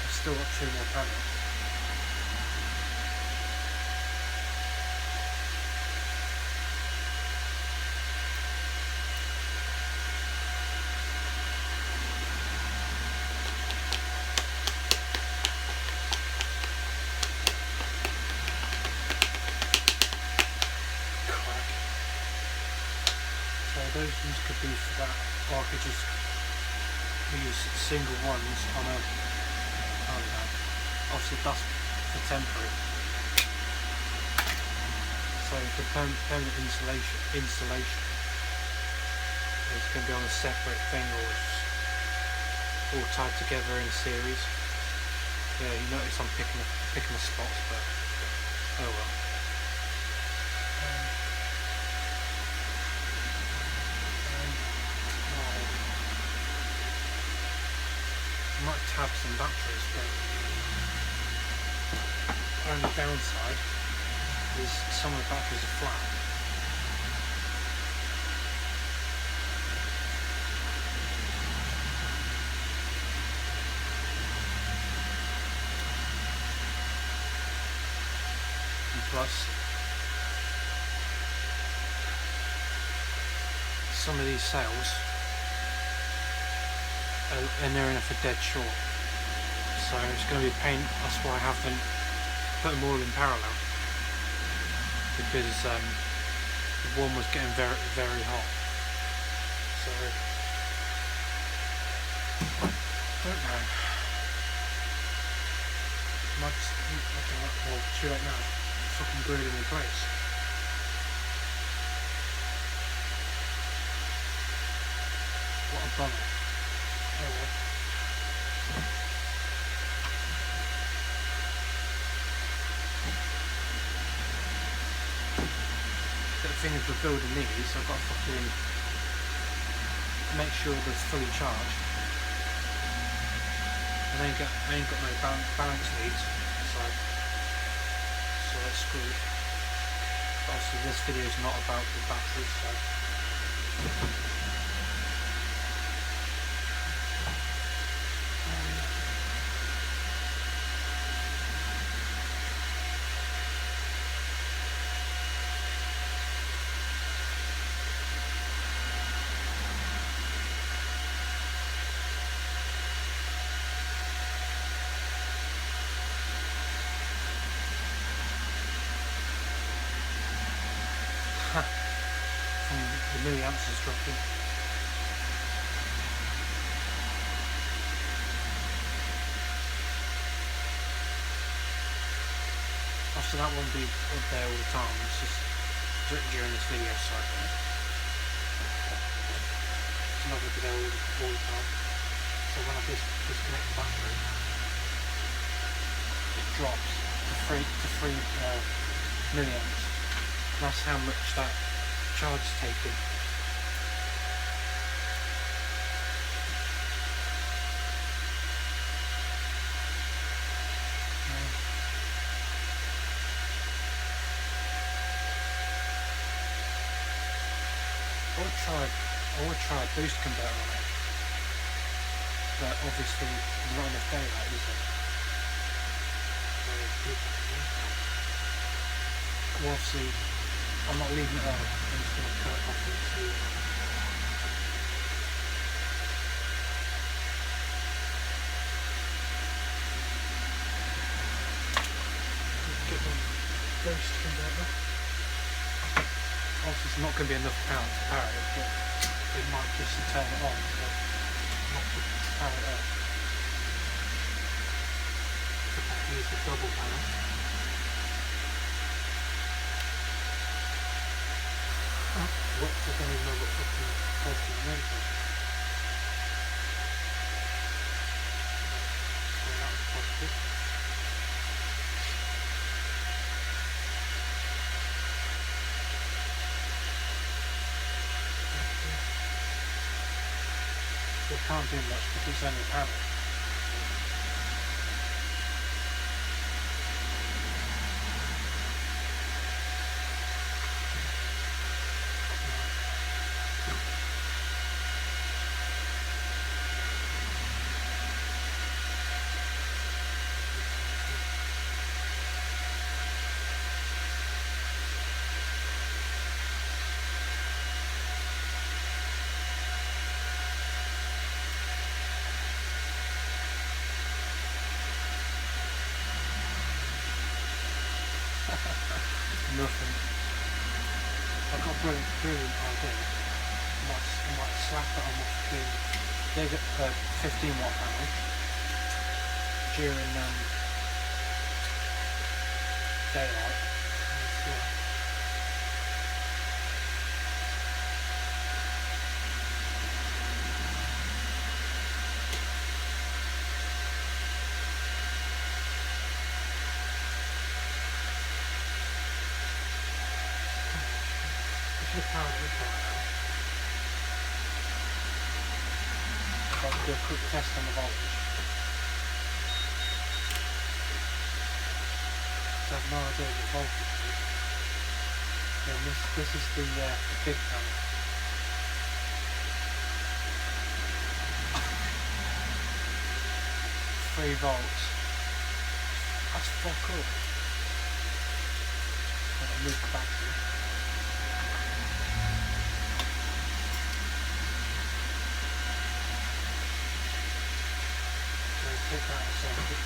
I've still got 2 more panels. So those ones could be for that, or I could just use single ones on a, I don't know, obviously that's for temporary. So the permanent installation is going to be on a separate thing, or all tied together in a series. Yeah, you notice I'm picking the spots, but oh well. I might tab some batteries, but only downside is some of the batteries are flat. And plus, some of these cells are near enough a dead short. So it's going to be a pain. That's why I haven't put them all in parallel, because the one was getting very, very hot. So don't know. Might just, well, too late now. Fucking glued them in place. What a bummer. Oh well. The thing is, with building these, I've got to fucking make sure they're fully charged. I ain't got no balance leads, so that's screwed. But obviously this video is not about the batteries, so the milliamps is dropping. Obviously that won't be up there all the time, it's just during this video cycle. It's not going to be there all the time. So when I disconnect the battery, it drops to 3 milliamps. That's how much that charge is taking. I would try a boost converter on it, but obviously not enough daylight, is it? Well, obviously I'm not leaving it on, I'm just going to cut it off and see. Get the boost converter. Obviously it's not going to be enough power to power it, but it might just turn it on, so not to power it up. So I can use the double power. What, I don't even know what fucking voltage I'm making. So that was positive. So I can't do much because it's only a panel. Nothing. I've got a brilliant idea. I might slap it on my fucking big 15 watt panel during daylight. The power of the car now. So I'll do a quick test on the voltage. I have no idea what voltage it is. And this is the big panel. 3 volts. That's fuck all. I'll move the battery. So take that a second.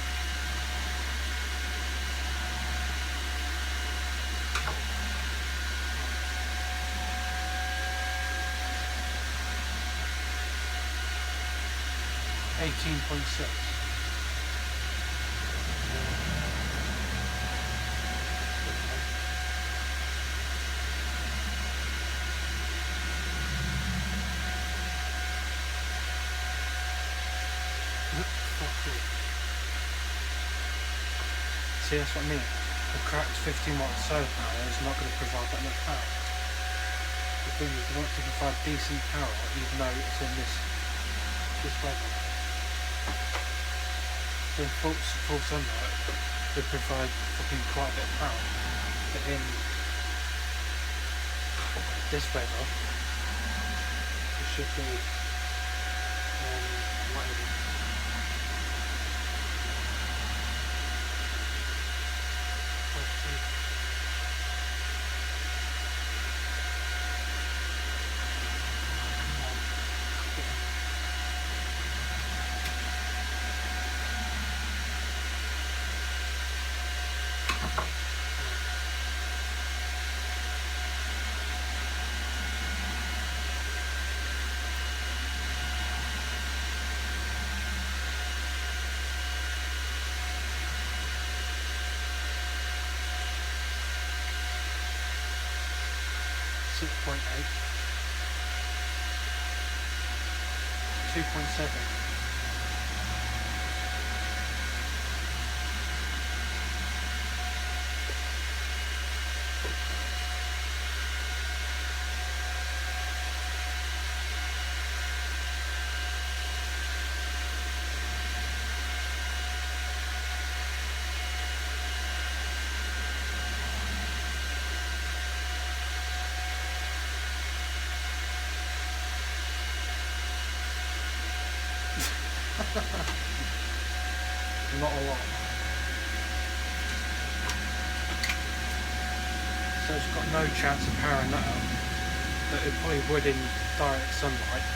.6. See, that's what I mean. The cracked 15 watt solar panel is not going to provide that much power. The thing is, they want to provide decent power even though it's in this weather. So in full sunlight, they provide fucking quite a bit of power. But in this weather, it should be whatever. .8, 2.7. Not a lot. So it's got no chance of powering that up, but it probably would in direct sunlight.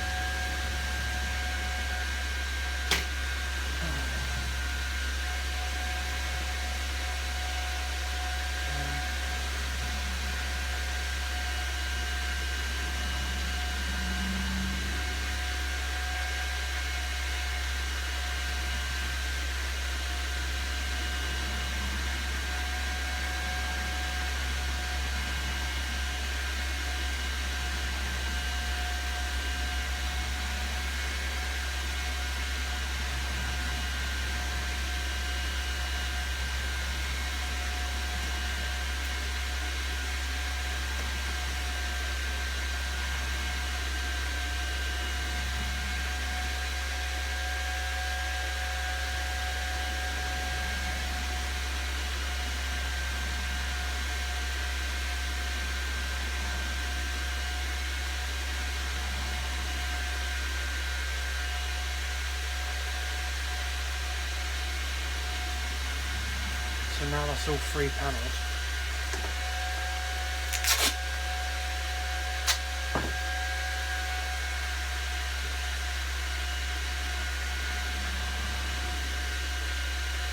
So now that's all 3 panels.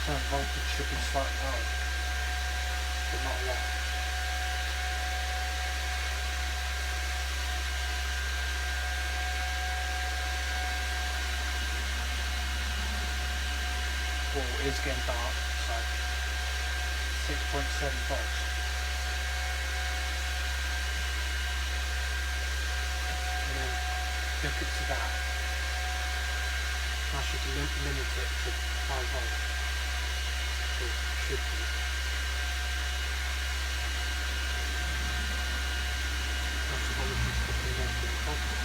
So voltage should be slightly lower, but not a lot. Well, it is getting dark, so 6.7 volts. And then hook it to that. I should limit it to 5 volts. Or should be. That's the voltage fucking left in the pocket.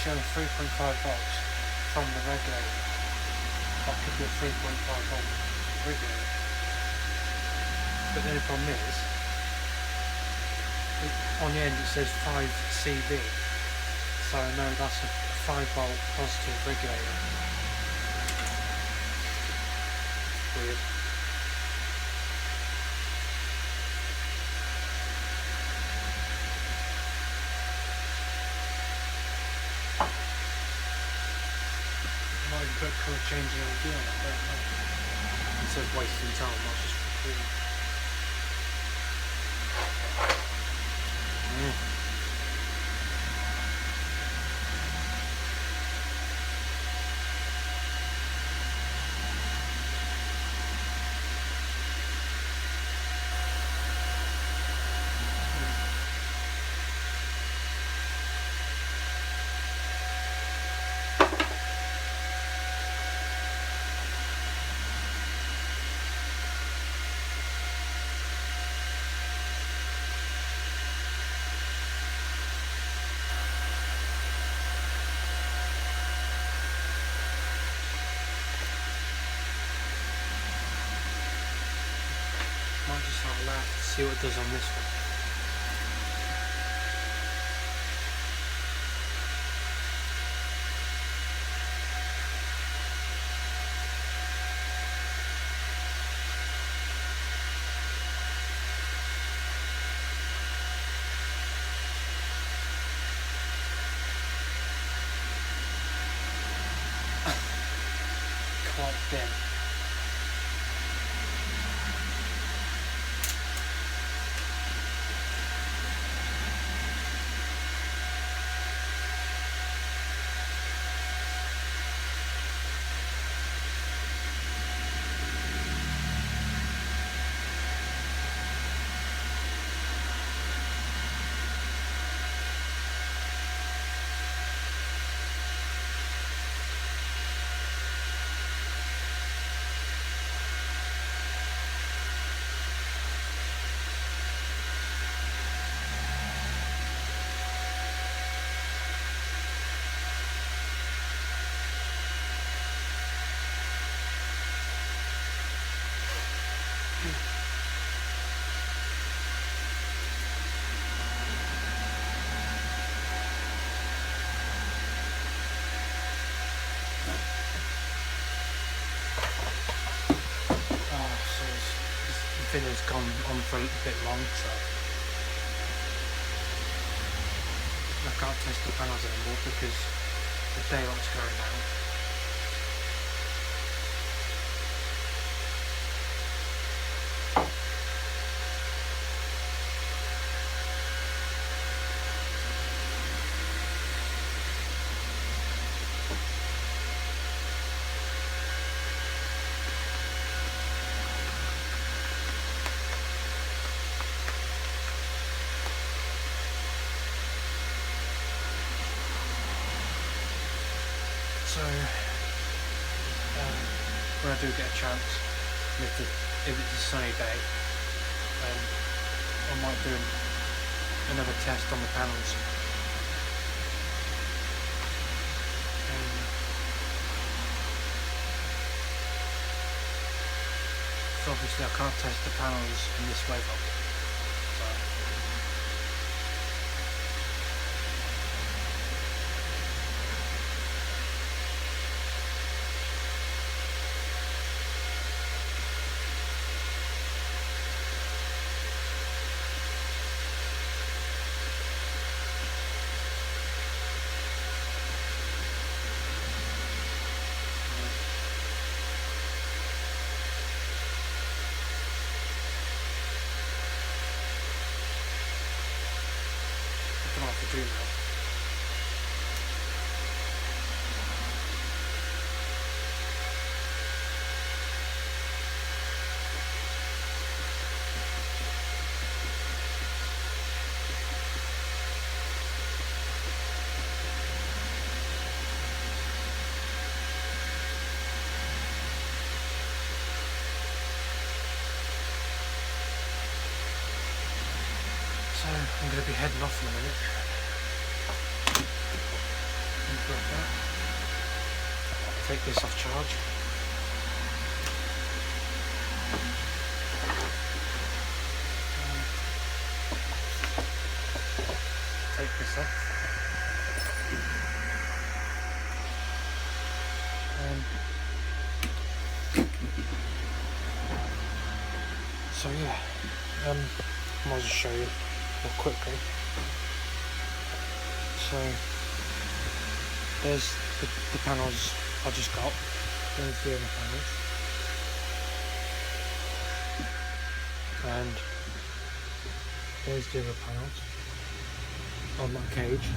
showing 3.5 volts from the regulator. That could be a 3.5 volt regulator. But the only problem is, on the end it says 5 CV, so I know that's a 5 volt positive regulator. Weird. Might even put colour changing LED on it, I don't know. Instead of wasting time, I'll just record. Yeah. Might just have a laugh to see what it does on this one. Quite dim. The video's gone on for a little bit long, so I can't test the panels anymore because the daylight's going down. So, when I do get a chance, if it's a sunny day, I might do another test on the panels. So obviously I can't test the panels in this way, so. I don't know what to do now. So I'm going to be heading off in a minute. I'm like that. Take this off charge. Take this off. So yeah, I might as well show you more quickly. So there's the panels I just got. There's the other panels, and there's the other panels on that cage.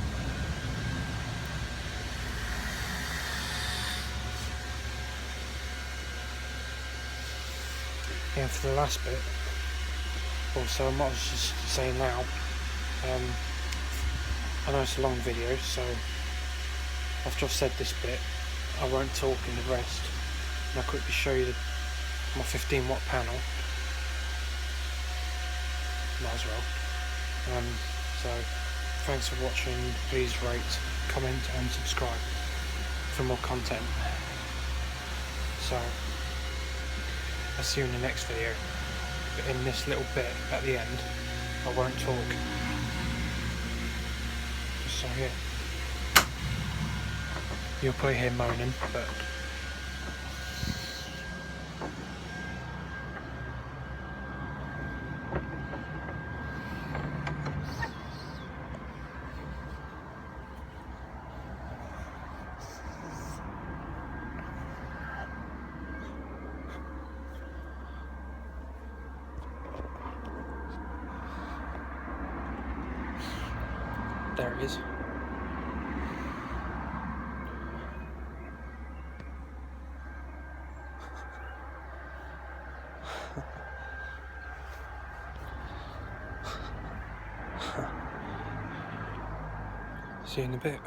And for the last bit, also I might as well just say now, I know it's a long video, so after I've said this bit, I won't talk in the rest, and I'll quickly show you my 15 watt panel. Might as well. So thanks for watching. Please rate, comment and subscribe for more content. So I'll see you in the next video, but in this little bit at the end I won't talk. So yeah, you'll probably hear moaning, but there it is. See you in a bit.